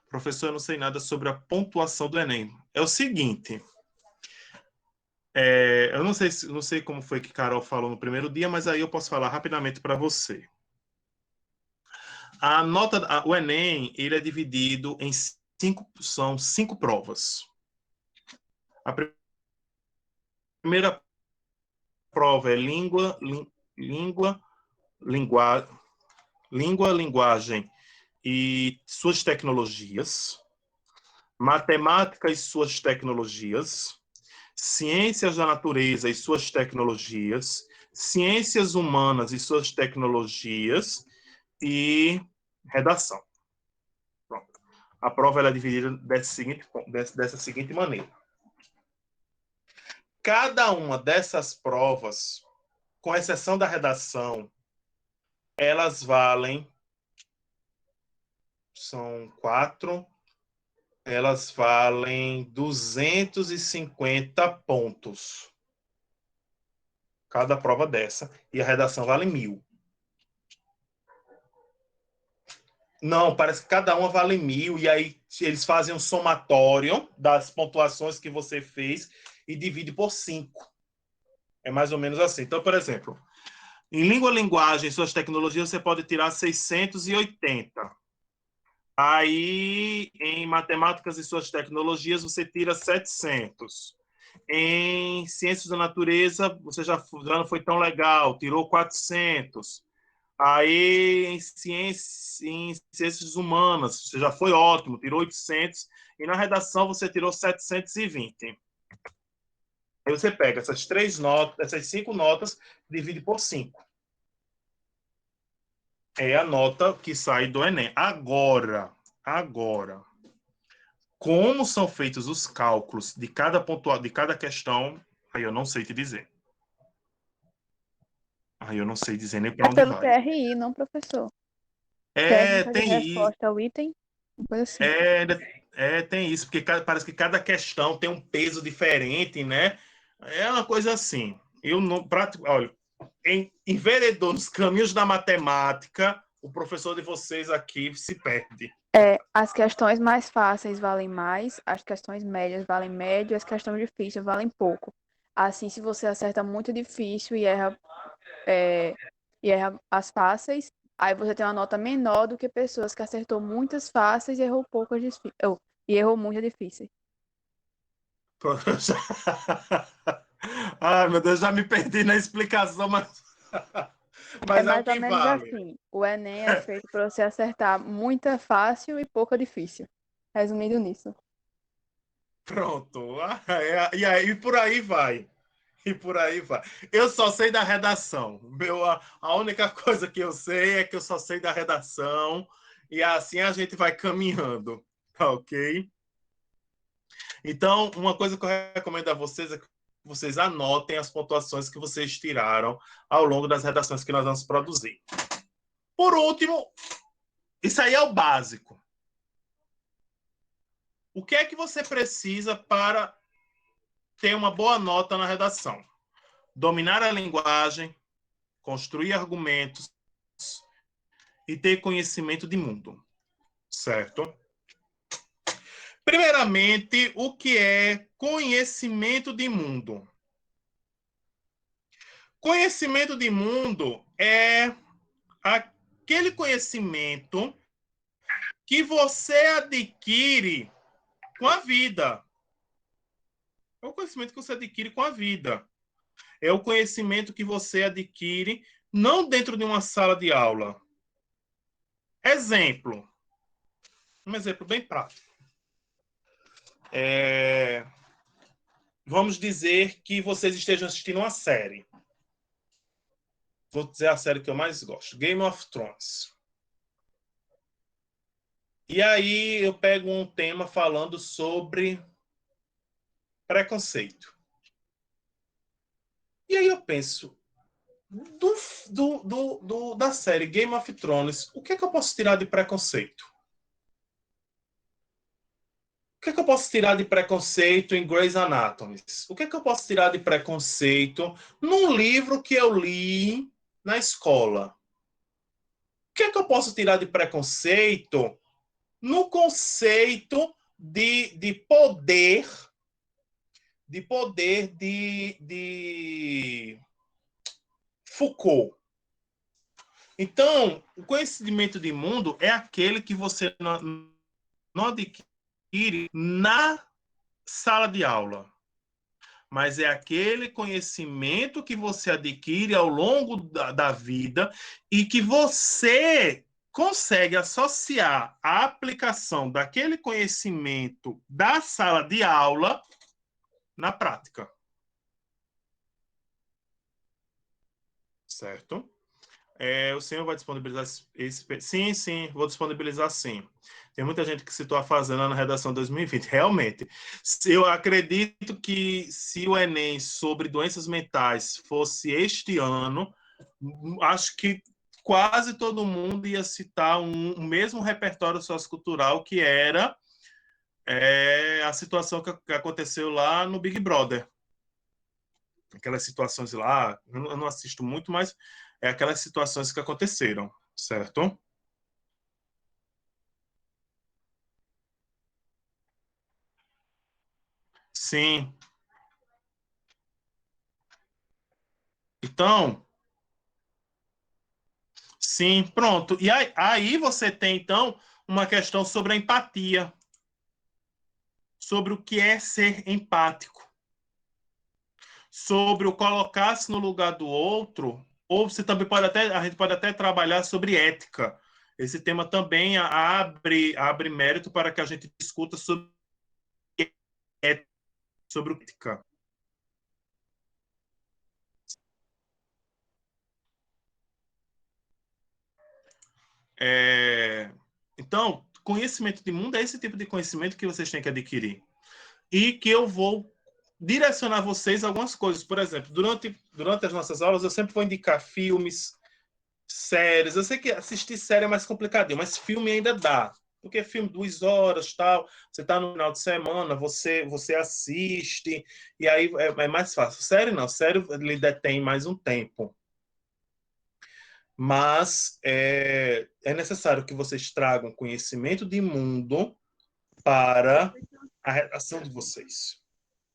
Professor, eu não sei nada sobre a pontuação do Enem. É o seguinte... eu não sei como foi que Carol falou no primeiro dia, mas aí eu posso falar rapidamente para você. O Enem, ele é dividido em são 5 provas. A primeira prova é linguagem e suas tecnologias, matemática e suas tecnologias, ciências da natureza e suas tecnologias, ciências humanas e suas tecnologias e redação. Pronto. A prova ela é dividida dessa seguinte maneira. Cada uma dessas provas, com exceção da redação, elas valem são 4, elas valem 250 pontos. Cada prova dessa. E a redação vale 1.000. Não, parece que cada uma vale 1.000, e aí eles fazem um somatório das pontuações que você fez e divide por 5. É mais ou menos assim. Então, por exemplo, em língua, linguagem e suas tecnologias, você pode tirar 680. Aí, em matemáticas e suas tecnologias, você tira 700. Em ciências da natureza, você já não foi tão legal, tirou 400. Aí, em ciências humanas, você já foi ótimo, tirou 800. E na redação, você tirou 720. Aí você pega essas 5 notas, divide por 5. É a nota que sai do Enem. Agora, como são feitos os cálculos de cada questão, aí eu não sei te dizer. Aí eu não sei dizer nem para É onde pelo vai. TRI, não professor. Técnica de Tem resposta ao item, uma coisa assim. tem isso, porque parece que cada questão tem um peso diferente, né? É uma coisa assim. Eu não, olha, enveredou nos caminhos da matemática, o professor de vocês aqui se perde. As questões mais fáceis valem mais, as questões médias valem médio, as questões difíceis valem pouco. Assim, se você acerta muito difícil e erra as fáceis, aí você tem uma nota menor do que pessoas que acertou muitas fáceis e errou poucas difíceis. E errou muitas difíceis. Ai, meu Deus, já me perdi na explicação, mas, É mas é o mais ou que menos vale. assim. O Enem é feito para você acertar muita fácil e pouca difícil. Resumindo nisso. Pronto. E aí, por aí vai. E por aí vai. Eu só sei da redação. A única coisa que eu sei é que eu só sei da redação. E assim a gente vai caminhando. Tá ok? Então, uma coisa que eu recomendo a vocês é que vocês anotem as pontuações que vocês tiraram ao longo das redações que nós vamos produzir. Por último, isso aí é o básico. O que é que você precisa para ter uma boa nota na redação? Dominar a linguagem, construir argumentos e ter conhecimento de mundo, certo? Primeiramente, o que é conhecimento de mundo? Conhecimento de mundo é aquele conhecimento que você adquire com a vida. É o conhecimento que você adquire com a vida. É o conhecimento que você adquire não dentro de uma sala de aula. Exemplo. Um exemplo bem prático. Vamos dizer que vocês estejam assistindo uma série. Vou dizer a série que eu mais gosto. Game of Thrones. E aí eu pego um tema falando sobre preconceito. E aí eu penso, da série Game of Thrones, o que é que eu posso tirar de preconceito? O que é que eu posso tirar de preconceito em Grey's Anatomy? O que é que eu posso tirar de preconceito num livro que eu li na escola? O que é que eu posso tirar de preconceito no conceito de poder de Foucault? Então, o conhecimento de mundo é aquele que você não adquire na sala de aula, mas é aquele conhecimento que você adquire ao longo da vida e que você consegue associar a aplicação daquele conhecimento da sala de aula na prática. Certo? O senhor vai disponibilizar esse... Sim, vou disponibilizar sim. Tem muita gente que citou a Fazenda na redação 2020. Realmente, eu acredito que se o Enem sobre doenças mentais fosse este ano, acho que quase todo mundo ia citar o mesmo repertório sociocultural que era a situação que aconteceu lá no Big Brother. Aquelas situações lá, eu não assisto muito, mas é aquelas situações que aconteceram, certo? Sim. Então, sim, pronto. E aí você tem, então, uma questão sobre a empatia, sobre o que é ser empático, sobre o colocar-se no lugar do outro, ou você também pode até, a gente pode até trabalhar sobre ética. Esse tema também abre mérito para que a gente discuta sobre ética, sobre ética. Então, conhecimento de mundo é esse tipo de conhecimento que vocês têm que adquirir. E que eu vou direcionar vocês a algumas coisas. Por exemplo, durante as nossas aulas, eu sempre vou indicar filmes, séries. Eu sei que assistir série é mais complicadinho, mas filme ainda dá. Porque filme 2 horas, tal, você está no final de semana, você assiste, e aí é mais fácil. Série não, série ele detém mais um tempo. Mas é necessário que vocês tragam conhecimento de mundo para a redação de vocês.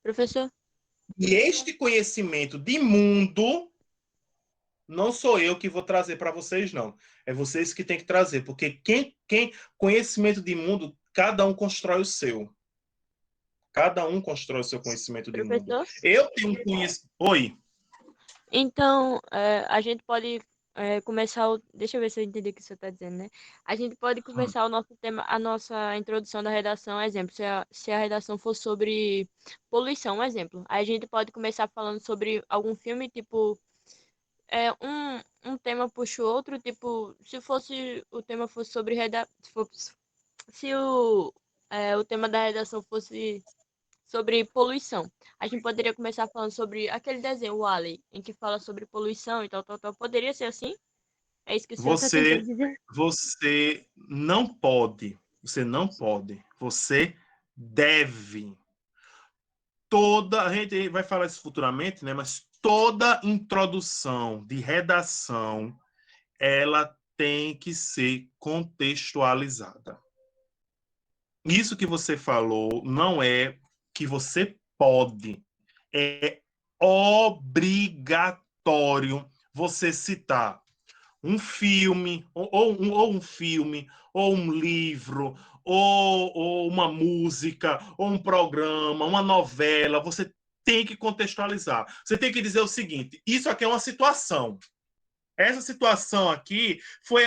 Professor, E este conhecimento de mundo não sou eu que vou trazer para vocês, não. É vocês que têm que trazer, porque quem conhecimento de mundo, cada um constrói o seu. Cada um constrói o seu conhecimento de mundo. professor, Eu tenho um conhecimento. Oi. então a gente pode começar deixa eu ver se eu entendi o que você está dizendo, né? A gente pode começar o nosso tema, a nossa introdução da redação, exemplo, se a redação for sobre poluição, exemplo. Aí a gente pode começar falando sobre algum filme, tipo, um tema puxa o outro, tipo, se fosse o tema fosse sobre se o tema da redação fosse sobre poluição. A gente poderia começar falando sobre aquele desenho, o Wall-E, em que fala sobre poluição e tal, tal, tal. Poderia ser assim? É isso que o senhor está tentando Você, dizer? você não pode. Você não pode. Você deve. A gente vai falar isso futuramente, né? Mas toda introdução de redação, ela tem que ser contextualizada. Isso que você falou não é que você pode, é obrigatório você citar um filme, ou um filme, ou um livro, ou uma música, ou um programa, uma novela. Você tem que contextualizar. Você tem que dizer o seguinte: isso aqui é uma situação. Essa situação aqui foi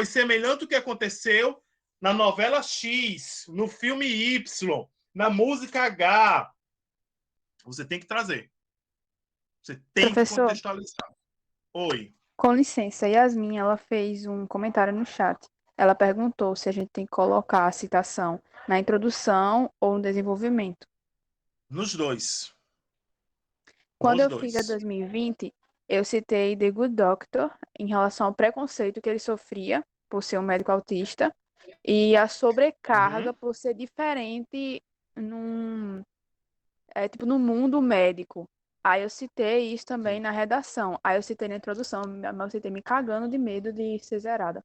semelhante ao que aconteceu na novela X, no filme Y, na música H. Você tem que trazer. Você tem que Professor, contextualizar. Oi. com licença, Yasmin, ela fez um comentário no chat. Ela perguntou se a gente tem que colocar a citação na introdução ou no desenvolvimento. Nos dois. Quando Nos eu fiz a dois. 2020, eu citei The Good Doctor em relação ao preconceito que ele sofria por ser um médico autista e a sobrecarga Uhum. por ser diferente num, tipo, no mundo médico. Aí eu citei isso também Sim. na redação. Aí eu citei na introdução, mas eu citei me cagando de medo de ser zerada.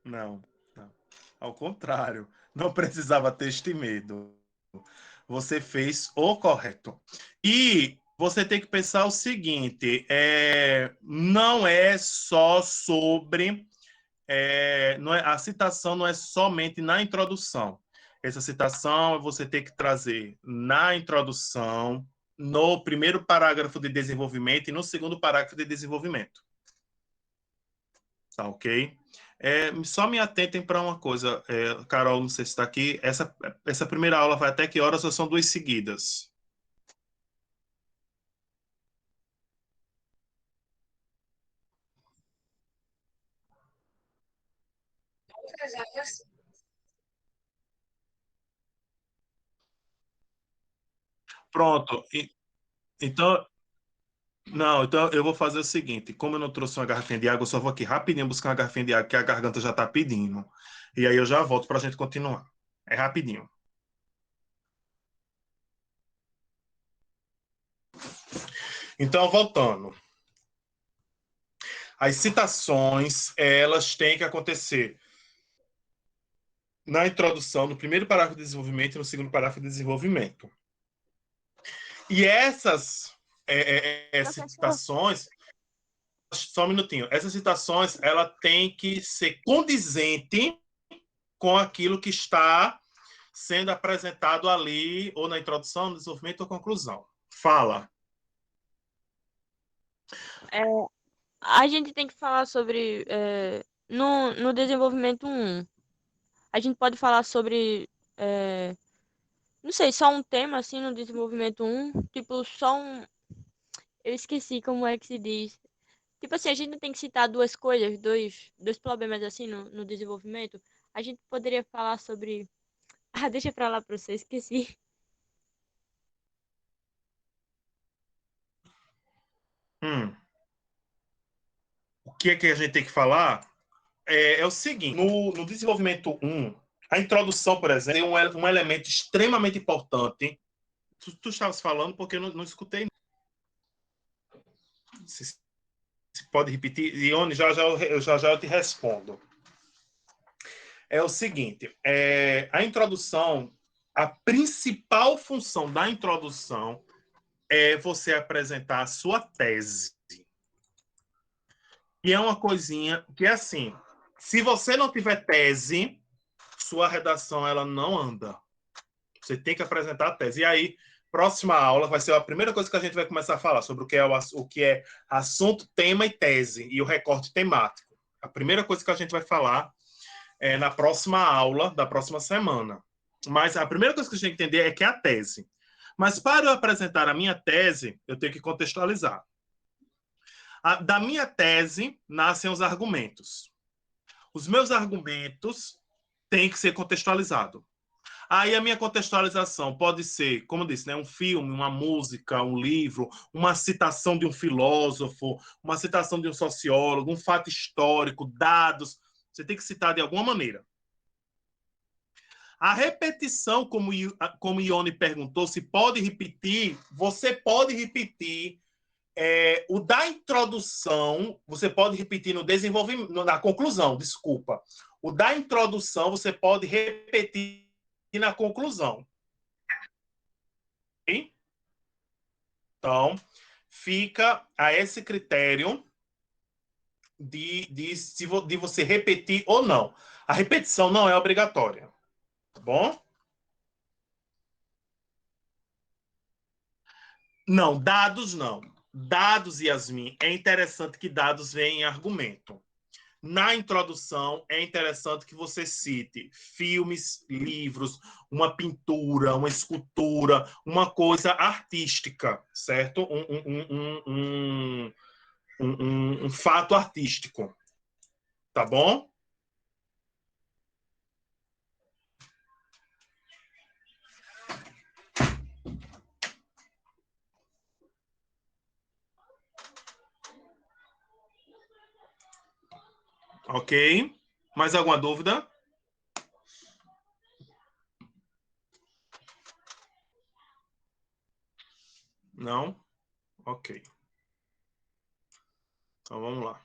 Não, não. Ao contrário. Não precisava ter este medo. Você fez o correto. E você tem que pensar o seguinte: não é só sobre. A citação não é somente na introdução. Essa citação você tem que trazer na introdução, no primeiro parágrafo de desenvolvimento e no segundo parágrafo de desenvolvimento. Tá ok? Só me atentem para uma coisa, Carol, não sei se está aqui. Essa primeira aula vai até que horas ou são duas seguidas? Pronto. Então, Não, então eu vou fazer o seguinte: como eu não trouxe uma garrafinha de água, eu só vou aqui rapidinho buscar uma garrafinha de água, que a garganta já está pedindo. E aí eu já volto para a gente continuar. É rapidinho. Então, voltando. As citações, elas têm que acontecer na introdução, no primeiro parágrafo de desenvolvimento e no segundo parágrafo de desenvolvimento. E essas Professor, citações, só um minutinho, essas citações, ela tem que ser condizente com aquilo que está sendo apresentado ali, ou na introdução, no desenvolvimento ou conclusão. Fala. É, a gente tem que falar sobre, no desenvolvimento 1, a gente pode falar sobre, não sei, só um tema, assim, no desenvolvimento 1, tipo, só um, eu esqueci como é que se diz. Tipo assim, a gente não tem que citar duas coisas, dois problemas, assim, no desenvolvimento. A gente poderia falar sobre... Ah, deixa pra lá pra você, esqueci. Hum. O que é que a gente tem que falar? É o seguinte, no desenvolvimento 1, a introdução, por exemplo, é um elemento extremamente importante. Tu estavas falando porque eu não escutei. Se pode repetir? Ione, já eu te respondo. É o seguinte, a introdução, a principal função da introdução é você apresentar a sua tese. E é uma coisinha que é assim, se você não tiver tese, sua redação ela não anda. Você tem que apresentar a tese. E aí, próxima aula vai ser a primeira coisa que a gente vai começar a falar sobre o que é assunto, tema e tese e o recorte temático. A primeira coisa que a gente vai falar é na próxima aula da próxima semana. Mas a primeira coisa que a gente tem que entender é que é a tese. Mas para eu apresentar a minha tese, eu tenho que contextualizar. Da minha tese nascem os argumentos. Os meus argumentos têm que ser contextualizados. Aí a minha contextualização pode ser, como eu disse, né, um filme, uma música, um livro, uma citação de um filósofo, uma citação de um sociólogo, um fato histórico, dados. Você tem que citar de alguma maneira. A repetição, como Ione perguntou, se pode repetir, você pode repetir. O da introdução, você pode repetir no desenvolvimento, na conclusão, desculpa. O da introdução, você pode repetir na conclusão. Okay? Então, fica a esse critério de você repetir ou não. A repetição não é obrigatória. Tá bom? Não, dados não. Dados, Yasmin, é interessante que dados venham em argumento. Na introdução, é interessante que você cite filmes, livros, uma pintura, uma escultura, uma coisa artística, certo? Um fato artístico. Tá bom? Ok? Mais alguma dúvida? Não? Ok. Então vamos lá.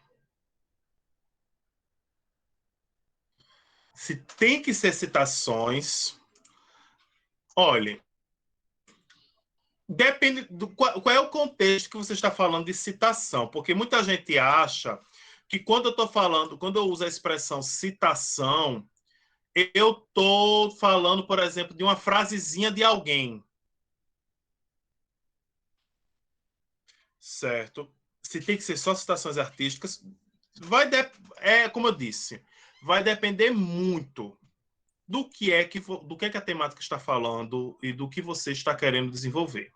Se tem que ser citações, olhe, depende do qual é o contexto que você está falando de citação, porque muita gente acha que quando eu estou falando, quando eu uso a expressão citação, eu estou falando, por exemplo, de uma frasezinha de alguém. Certo? Se tem que ser só citações artísticas, como eu disse, vai depender muito do que a temática está falando e do que você está querendo desenvolver.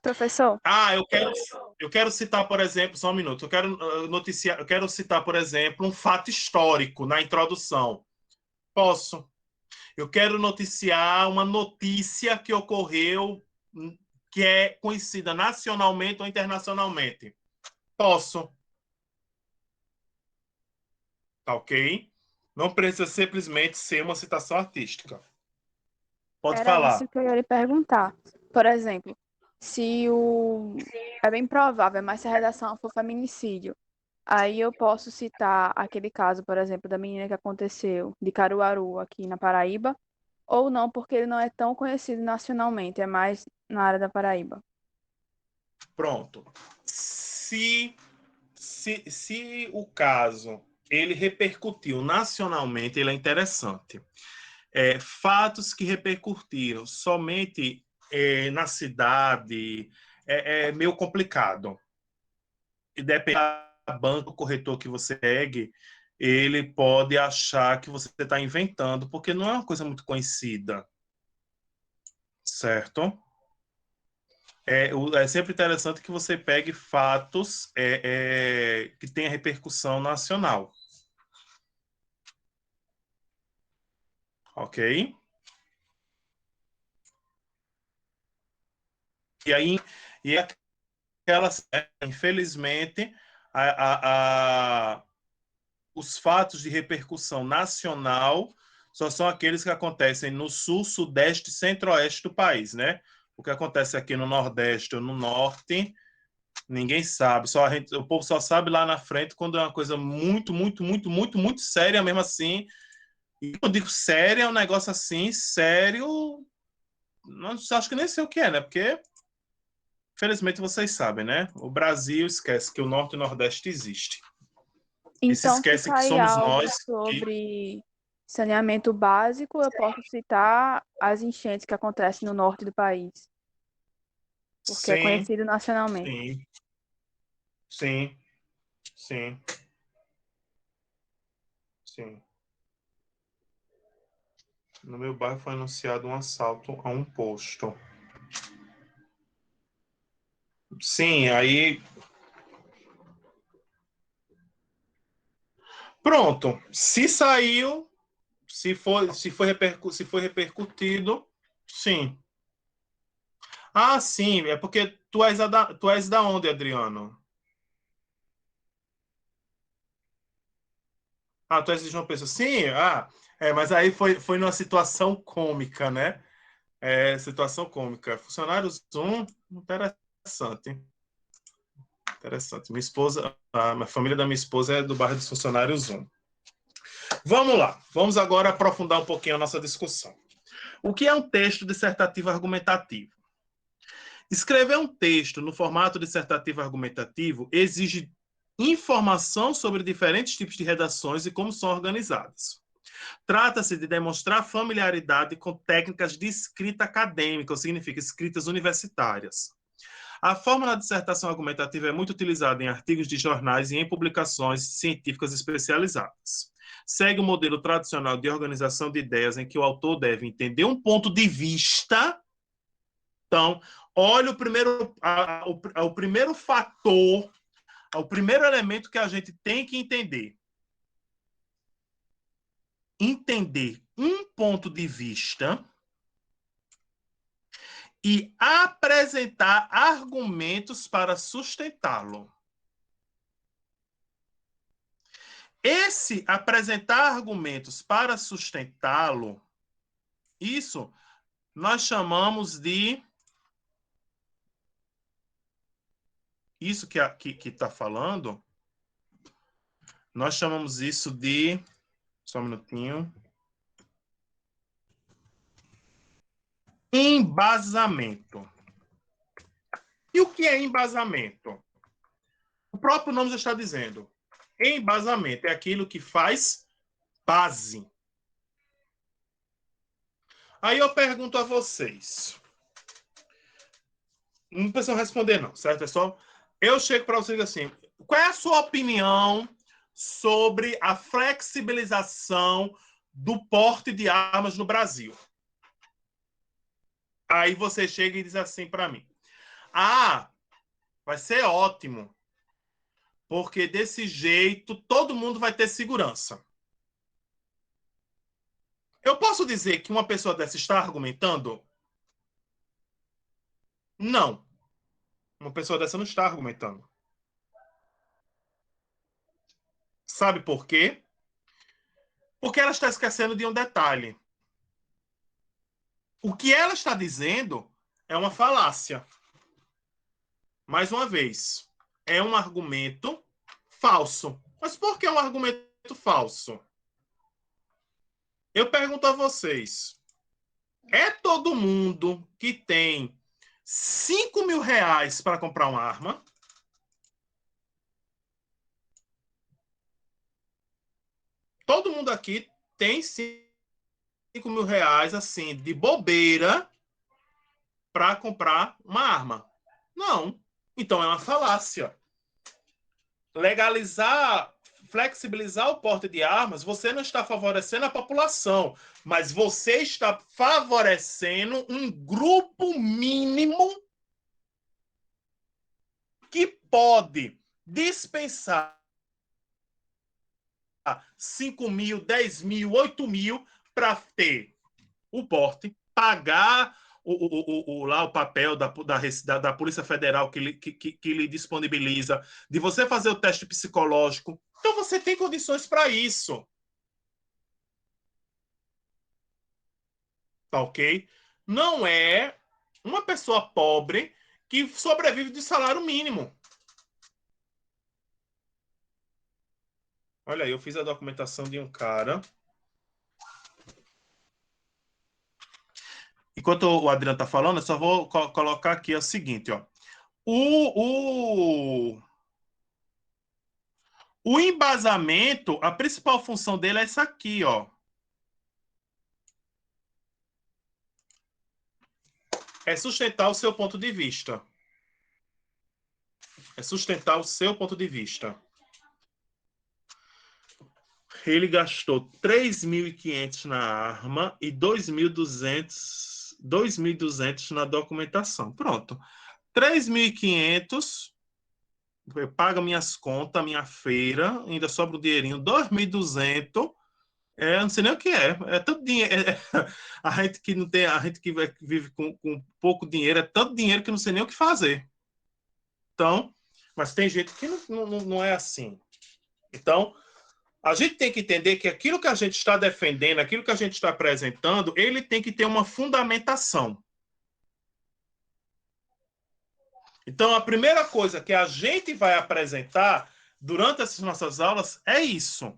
Professor, Eu quero citar, por exemplo, só um minuto, eu quero citar, por exemplo, um fato histórico na introdução. Posso. Eu quero noticiar uma notícia que ocorreu que é conhecida nacionalmente ou internacionalmente? Posso. Tá ok? Não precisa simplesmente ser uma citação artística. Pode Era falar. isso que eu ia lhe perguntar. Por exemplo, se o. É bem provável, mas se a redação for feminicídio, aí eu posso citar aquele caso, por exemplo, da menina que aconteceu de Caruaru, aqui na Paraíba, ou não, porque ele não é tão conhecido nacionalmente, é mais na área da Paraíba. Pronto. Se o caso ele repercutiu nacionalmente, ele é interessante. Fatos que repercutiram somente na cidade é meio complicado. E depende do banco, corretor que você pegue, ele pode achar que você está inventando, porque não é uma coisa muito conhecida, certo? É sempre interessante que você pegue fatos que tenham repercussão nacional. Ok? E aí, infelizmente, os fatos de repercussão nacional só são aqueles que acontecem no sul, sudeste e centro-oeste do país, né? O que acontece aqui no nordeste ou no norte, ninguém sabe. O povo só sabe lá na frente quando é uma coisa muito, muito, muito, muito, muito séria mesmo assim. E quando eu digo sério, é um negócio assim, sério, não acho que nem sei o que é, né? Porque, felizmente, vocês sabem, né? O Brasil esquece que o Norte e o Nordeste existe. E se Então, se esquece que cair somos algo nós que... sobre saneamento básico, eu posso citar as enchentes que acontecem no norte do país, porque é Sim, conhecido nacionalmente. sim, sim, sim, sim. No meu bairro foi anunciado um assalto a um posto. Sim, aí... Pronto. Se saiu, se foi repercutido, sim. Ah, sim, é porque tu és da onde, Adriano? Ah, tu és de João Pessoa. Sim, mas aí foi numa situação cômica, né? Situação cômica. Funcionários Zoom, interessante. Interessante. A família da minha esposa é do bairro dos Funcionários Zoom. Vamos lá, vamos agora aprofundar um pouquinho a nossa discussão. O que é um texto dissertativo argumentativo? Escrever um texto no formato dissertativo argumentativo exige informação sobre diferentes tipos de redações e como são organizadas. Trata-se de demonstrar familiaridade com técnicas de escrita acadêmica, ou significa escritas universitárias. A forma da dissertação argumentativa é muito utilizada em artigos de jornais e em publicações científicas especializadas. Segue o modelo tradicional de organização de ideias em que o autor deve entender um ponto de vista. Então, olha o primeiro fator, o primeiro elemento que a gente tem que entender. Entender um ponto de vista e apresentar argumentos para sustentá-lo. Esse apresentar argumentos para sustentá-lo, isso nós chamamos de... Isso que está falando, nós chamamos isso de... Só um minutinho. Embasamento. E o que é embasamento? O próprio nome já está dizendo. Embasamento é aquilo que faz base. Aí eu pergunto a vocês. Não precisam responder, não, certo? É só... Eu chego para vocês assim. Qual é a sua opinião sobre a flexibilização do porte de armas no Brasil? Aí você chega e diz assim para mim. Vai ser ótimo, porque desse jeito todo mundo vai ter segurança. Eu posso dizer que uma pessoa dessa está argumentando? Não. Uma pessoa dessa não está argumentando. Sabe por quê? Porque ela está esquecendo de um detalhe. O que ela está dizendo é uma falácia. Mais uma vez, é um argumento falso. Mas por que é um argumento falso? Eu pergunto a vocês: é todo mundo que tem 5 mil reais para comprar uma arma? Todo mundo aqui tem 5 mil reais, assim, de bobeira para comprar uma arma? Não. Então é uma falácia. Legalizar, flexibilizar o porte de armas, você não está favorecendo a população, mas você está favorecendo um grupo mínimo que pode dispensar 5 mil, 10 mil, 8 mil para ter o porte, pagar lá o papel da Polícia Federal que lhe disponibiliza, de você fazer o teste psicológico. Então você tem condições para isso. Tá ok? Não é uma pessoa pobre que sobrevive de salário mínimo. Olha aí, eu fiz a documentação de um cara. Enquanto o Adriano está falando, eu só vou colocar aqui o seguinte, ó. O embasamento, a principal função dele é essa aqui, ó. É sustentar o seu ponto de vista. É sustentar o seu ponto de vista. Ele gastou 3.500 na arma e 2.200 na documentação. Pronto. 3.500, eu pago minhas contas, minha feira, ainda sobra um dinheirinho, 2.200, não sei nem o que é. É tanto dinheiro. A gente que não tem, a gente que vive com pouco dinheiro, é tanto dinheiro que não sei nem o que fazer. Então, mas tem gente que não é assim. Então, a gente tem que entender que aquilo que a gente está defendendo, aquilo que a gente está apresentando, ele tem que ter uma fundamentação. Então, a primeira coisa que a gente vai apresentar durante essas nossas aulas é isso.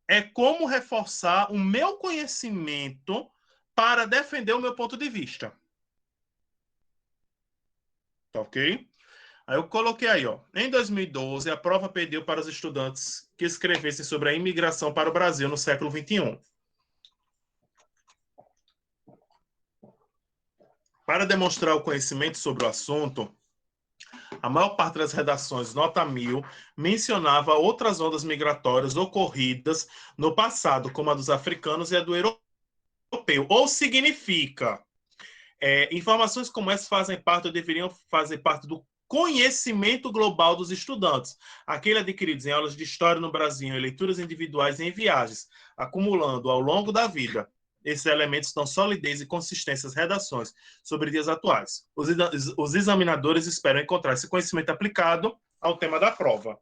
É como reforçar o meu conhecimento para defender o meu ponto de vista. Tá ok? Aí eu coloquei aí, ó. Em 2012, a prova pediu para os estudantes que escrevessem sobre a imigração para o Brasil no século XXI. Para demonstrar o conhecimento sobre o assunto, a maior parte das redações, nota 1000, mencionava outras ondas migratórias ocorridas no passado, como a dos africanos e a do europeu. Ou significa, informações como essa fazem parte ou deveriam fazer parte do conhecimento global dos estudantes, aquele adquirido em aulas de história no Brasil, em leituras individuais e em viagens, acumulando ao longo da vida. Esses elementos dão solidez e consistência às redações sobre dias atuais. Os examinadores esperam encontrar esse conhecimento aplicado ao tema da prova.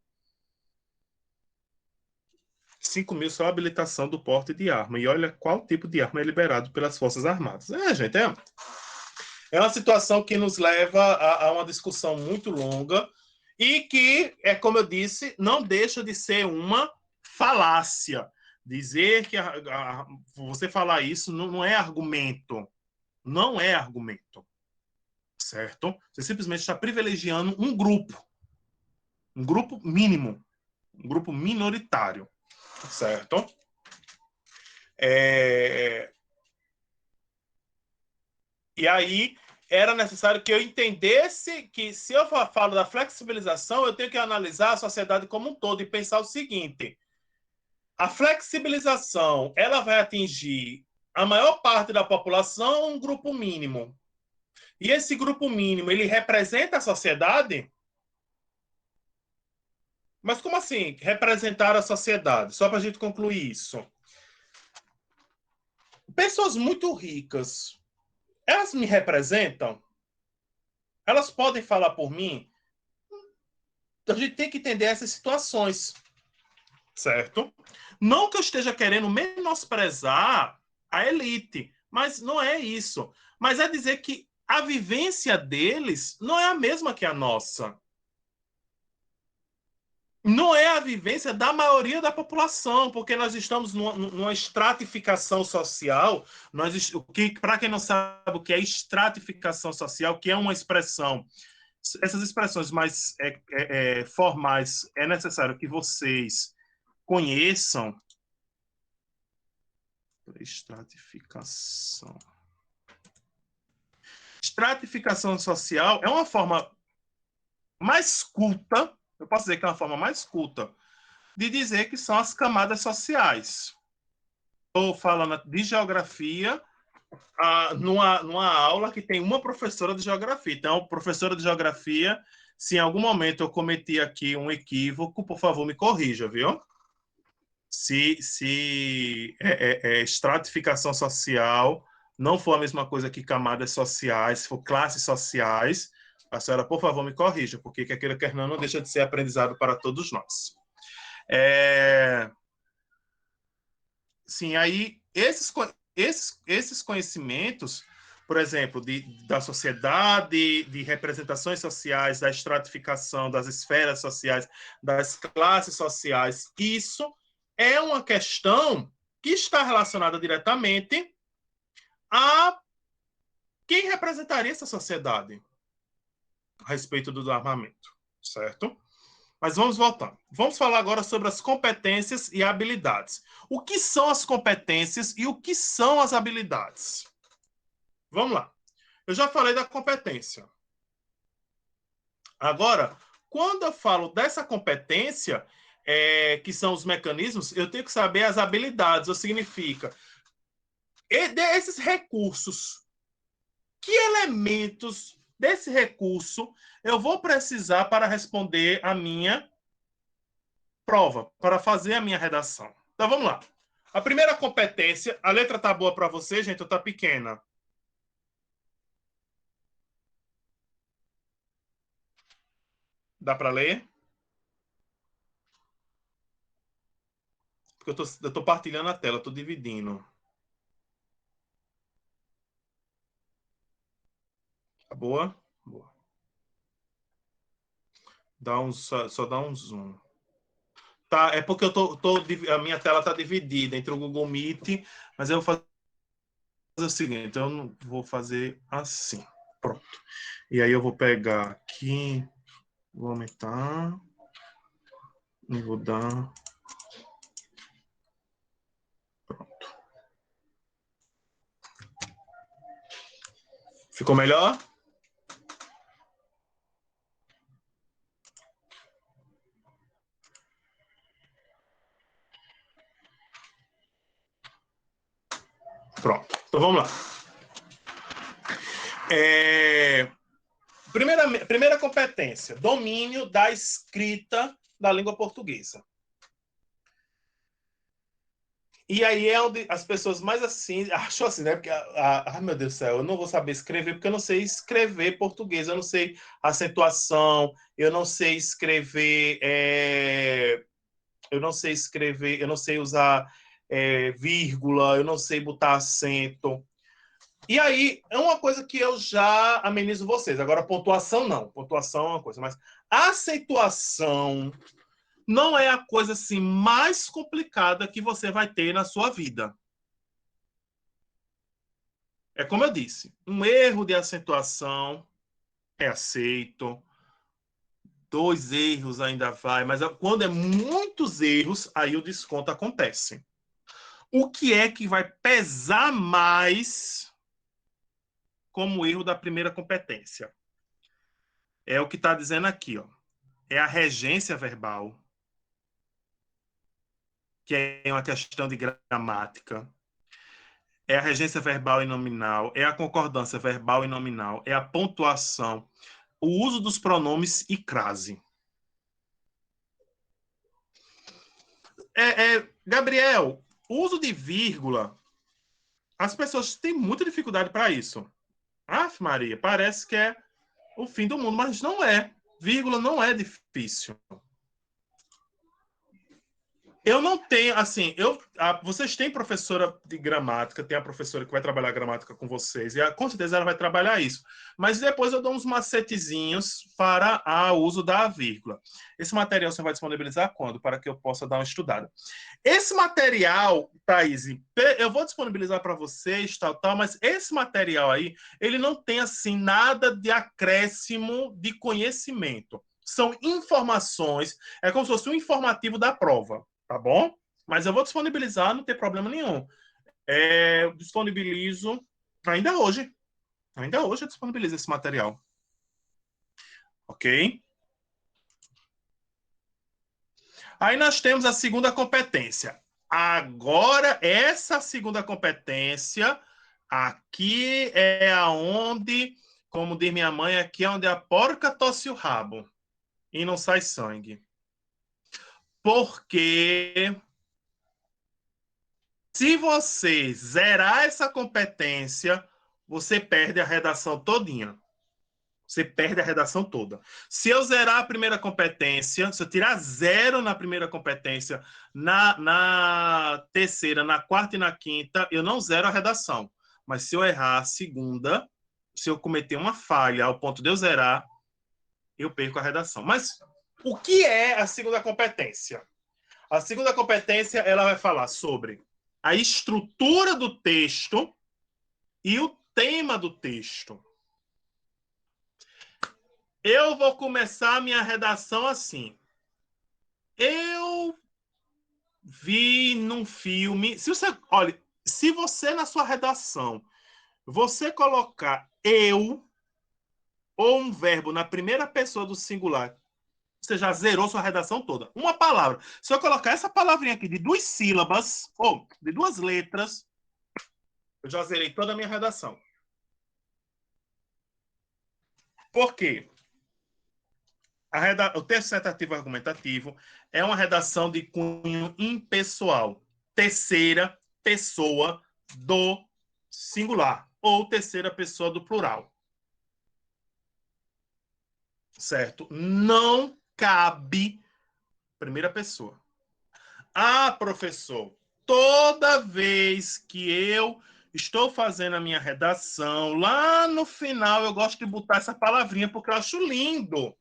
5 mil só a habilitação do porte de arma. E olha qual tipo de arma é liberado pelas Forças Armadas. Gente, é uma situação que nos leva a uma discussão muito longa e que, como eu disse, não deixa de ser uma falácia. Dizer que você falar isso não é argumento. Não é argumento. Certo? Você simplesmente está privilegiando um grupo. Um grupo mínimo. Um grupo minoritário. Certo? E aí era necessário que eu entendesse que, se eu falo da flexibilização, eu tenho que analisar a sociedade como um todo e pensar o seguinte: a flexibilização, ela vai atingir a maior parte da população ou um grupo mínimo? E esse grupo mínimo, ele representa a sociedade? Mas como assim, representar a sociedade? Só para a gente concluir isso. Pessoas muito ricas, elas me representam? Elas podem falar por mim? Então, a gente tem que entender essas situações, certo? Não que eu esteja querendo menosprezar a elite, mas não é isso. Mas é dizer que a vivência deles não é a mesma que a nossa. Não é a vivência da maioria da população, porque nós estamos numa estratificação social. Para quem não sabe o que é estratificação social, que é uma expressão, essas expressões mais formais, é necessário que vocês conheçam. Estratificação. Estratificação social é uma forma mais culta, eu posso dizer que é uma forma mais culta, de dizer que são as camadas sociais. Estou falando de geografia numa aula que tem uma professora de geografia. Então, professora de geografia, se em algum momento eu cometi aqui um equívoco, por favor, me corrija, viu? Se estratificação social não for a mesma coisa que camadas sociais, se for classes sociais, a senhora, por favor, me corrija, porque quer queira, quer não deixa de ser aprendizado para todos nós. Sim, aí esses conhecimentos, por exemplo, da sociedade, de representações sociais, da estratificação das esferas sociais, das classes sociais, isso é uma questão que está relacionada diretamente a quem representaria essa sociedade a respeito do armamento, certo? Mas vamos voltar. Vamos falar agora sobre as competências e habilidades. O que são as competências e o que são as habilidades? Vamos lá. Eu já falei da competência. Agora, quando eu falo dessa competência, que são os mecanismos, eu tenho que saber as habilidades, ou significa esses recursos. Que elementos desse recurso eu vou precisar para responder a minha prova, para fazer a minha redação? Então, vamos lá. A primeira competência, a letra tá boa para você, gente, ou tá pequena? Dá para ler? Porque eu tô partilhando a tela, tô dividindo. Tá boa? Boa. Só dá um zoom. Tá, é porque a minha tela tá dividida entre o Google Meet, mas eu vou fazer o seguinte, eu não vou fazer assim. Pronto. E aí eu vou pegar aqui, vou aumentar e vou dar. Pronto. Ficou melhor? Pronto. Então vamos lá. Primeira competência, domínio da escrita da língua portuguesa. E aí é onde as pessoas mais assim, acham assim, né? Porque, ai meu Deus do céu, eu não vou saber escrever porque eu não sei escrever português, eu não sei acentuação, eu não sei escrever, eu não sei usar vírgula, eu não sei botar acento. E aí, é uma coisa que eu já amenizo vocês. Agora, pontuação não. Pontuação é uma coisa, mas acentuação não é a coisa assim mais complicada que você vai ter na sua vida. É como eu disse, um erro de acentuação é aceito. 2 erros ainda vai, mas quando é muitos erros, aí o desconto acontece. O que é que vai pesar mais como erro da primeira competência? É o que está dizendo aqui, ó. É a regência verbal, que é uma questão de gramática. É a regência verbal e nominal, é a concordância verbal e nominal, é a pontuação, o uso dos pronomes e crase. Gabriel, o uso de vírgula, as pessoas têm muita dificuldade para isso. Aff, Maria, parece que é o fim do mundo, mas não é. Vírgula não é difícil. Eu não tenho, assim, vocês têm professora de gramática, tem a professora que vai trabalhar gramática com vocês, e com certeza ela vai trabalhar isso. Mas depois eu dou uns macetezinhos para o uso da vírgula. Esse material você vai disponibilizar quando? Para que eu possa dar uma estudada. Esse material, Thaís, eu vou disponibilizar para vocês, tal, mas esse material aí, ele não tem, assim, nada de acréscimo de conhecimento. São informações, é como se fosse um informativo da prova. Tá bom? Mas eu vou disponibilizar, não tem problema nenhum. Eu disponibilizo ainda hoje. Ainda hoje eu disponibilizo esse material. Ok? Aí nós temos a segunda competência. Agora, essa segunda competência, aqui é aonde, como diz minha mãe, aqui é onde a porca tosse o rabo e não sai sangue. Porque se você zerar essa competência, você perde a redação todinha. Você perde a redação toda. Se eu zerar a primeira competência, se eu tirar 0 na primeira competência, na terceira, na quarta e na quinta, eu não zero a redação. Mas se eu errar a segunda, se eu cometer uma falha ao ponto de eu zerar, eu perco a redação. Mas o que é a segunda competência? A segunda competência, ela vai falar sobre a estrutura do texto e o tema do texto. Eu vou começar a minha redação assim. Eu vi num filme... se você na sua redação, você colocar eu ou um verbo na primeira pessoa do singular, você já zerou sua redação toda. Uma palavra. Se eu colocar essa palavrinha aqui de 2 sílabas, ou de 2 letras, eu já zerei toda a minha redação. Por quê? O texto dissertativo argumentativo é uma redação de cunho impessoal. Terceira pessoa do singular ou terceira pessoa do plural. Certo? Não cabe primeira pessoa. Professor, toda vez que eu estou fazendo a minha redação, lá no final eu gosto de botar essa palavrinha porque eu acho lindo.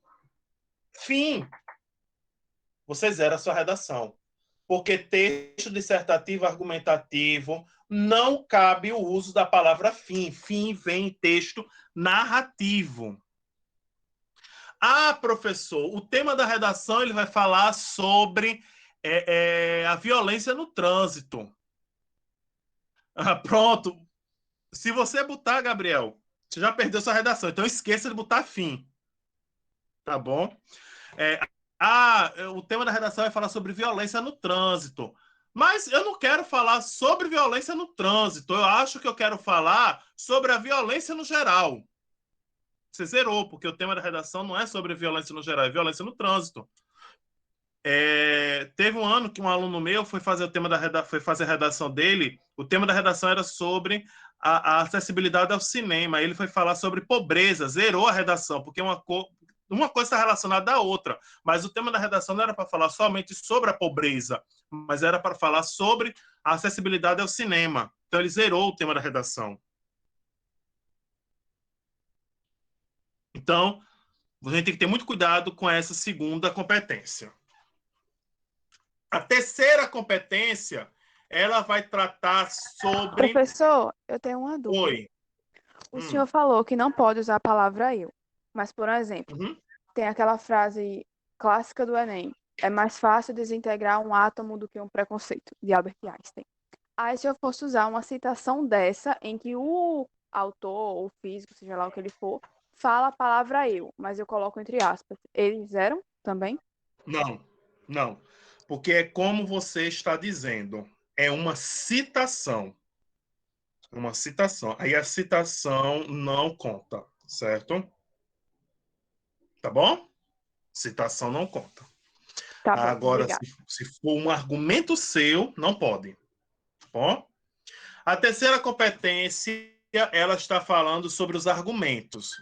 Fim. Você zera a sua redação. Porque texto dissertativo argumentativo não cabe o uso da palavra fim. Fim vem em texto narrativo. Professor, o tema da redação ele vai falar sobre a violência no trânsito. Pronto. Se você botar, Gabriel, você já perdeu sua redação. Então esqueça de botar fim. Tá bom? O tema da redação vai falar sobre violência no trânsito. Mas eu não quero falar sobre violência no trânsito. Eu acho que eu quero falar sobre a violência no geral. Você zerou, porque o tema da redação não é sobre violência no geral, é violência no trânsito. Teve um ano que um aluno meu foi fazer a redação dele. O tema da redação era sobre a acessibilidade ao cinema. Ele foi falar sobre pobreza, zerou a redação, porque uma coisa está relacionada à outra. Mas o tema da redação não era para falar somente sobre a pobreza, mas era para falar sobre a acessibilidade ao cinema. Então ele zerou o tema da redação. Então, a gente tem que ter muito cuidado com essa segunda competência. A terceira competência, ela vai tratar sobre... Professor, eu tenho uma dúvida. Oi. O senhor falou que não pode usar a palavra eu. Mas, por exemplo, tem aquela frase clássica do Enem. É mais fácil desintegrar um átomo do que um preconceito, de Albert Einstein. Aí, se eu fosse usar uma citação dessa, em que o autor, ou físico, seja lá o que ele for, fala a palavra eu, mas eu coloco entre aspas. Eles eram também? Não. Porque é como você está dizendo. É uma citação. Uma citação. Aí a citação não conta, certo? Tá bom? Citação não conta. Tá bom, agora, obrigada. se for um argumento seu, não pode. Tá bom? A terceira competência, ela está falando sobre os argumentos.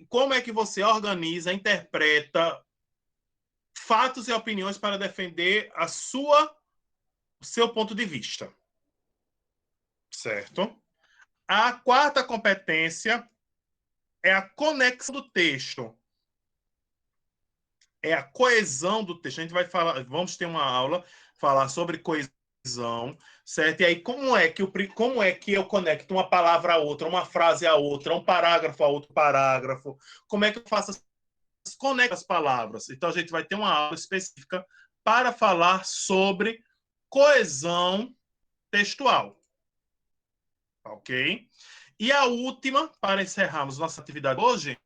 como é que você organiza, interpreta fatos e opiniões para defender o seu ponto de vista. Certo? A quarta competência é a conexão do texto. É a coesão do texto. A gente vai falar, vamos ter uma aula falar sobre coesão, certo? E aí como é que eu conecto uma palavra a outra, uma frase a outra, um parágrafo a outro parágrafo? Como é que eu faço conecto as palavras? Então a gente vai ter uma aula específica para falar sobre coesão textual. Ok? E a última, para encerrarmos nossa atividade hoje,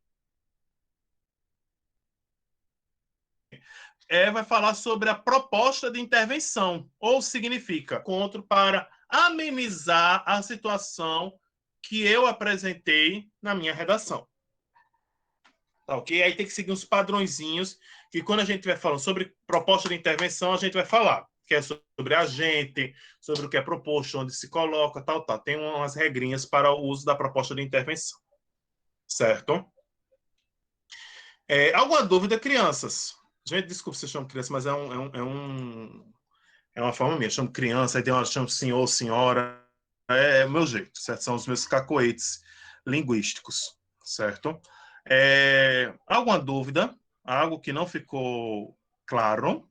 vai falar sobre a proposta de intervenção, ou significa encontro para amenizar a situação que eu apresentei na minha redação. Tá, ok? Aí tem que seguir uns padrõezinhos que quando a gente vai falando sobre proposta de intervenção, a gente vai falar, que é sobre agente, sobre o que é proposto, onde se coloca, tal. Tem umas regrinhas para o uso da proposta de intervenção. Certo? Alguma dúvida, crianças? Gente, desculpa se eu chamo criança, mas é uma forma minha. Eu chamo criança, aí tem uma hora que eu chamo senhor, senhora. É o meu jeito, certo? São os meus cacoetes linguísticos, certo? Alguma dúvida? Algo que não ficou claro?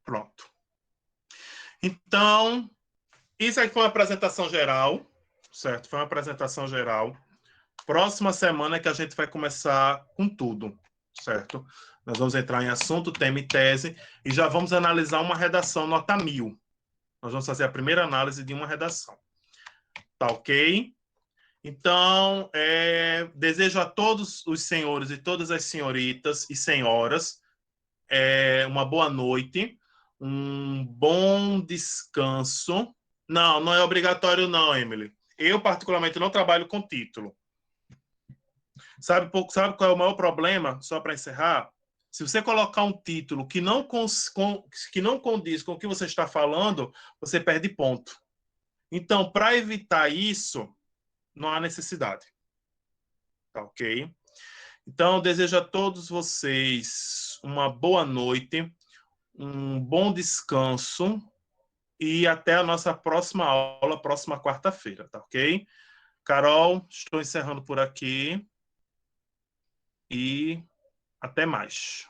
Pronto. Então, isso aí foi uma apresentação geral, certo? Foi uma apresentação geral. Próxima semana que a gente vai começar com tudo, certo? Nós vamos entrar em assunto, tema e tese e já vamos analisar uma redação nota 1000. Nós vamos fazer a primeira análise de uma redação. Tá ok? Então, desejo a todos os senhores e todas as senhoritas e senhoras uma boa noite, um bom descanso. Não, não é obrigatório não, Emily. Eu, particularmente, não trabalho com título. Sabe qual é o maior problema? Só para encerrar, se você colocar um título que não condiz com o que você está falando, você perde ponto. Então, para evitar isso, não há necessidade. Tá ok? Então, desejo a todos vocês uma boa noite, um bom descanso e até a nossa próxima aula, próxima quarta-feira, tá ok? Carol, estou encerrando por aqui e até mais.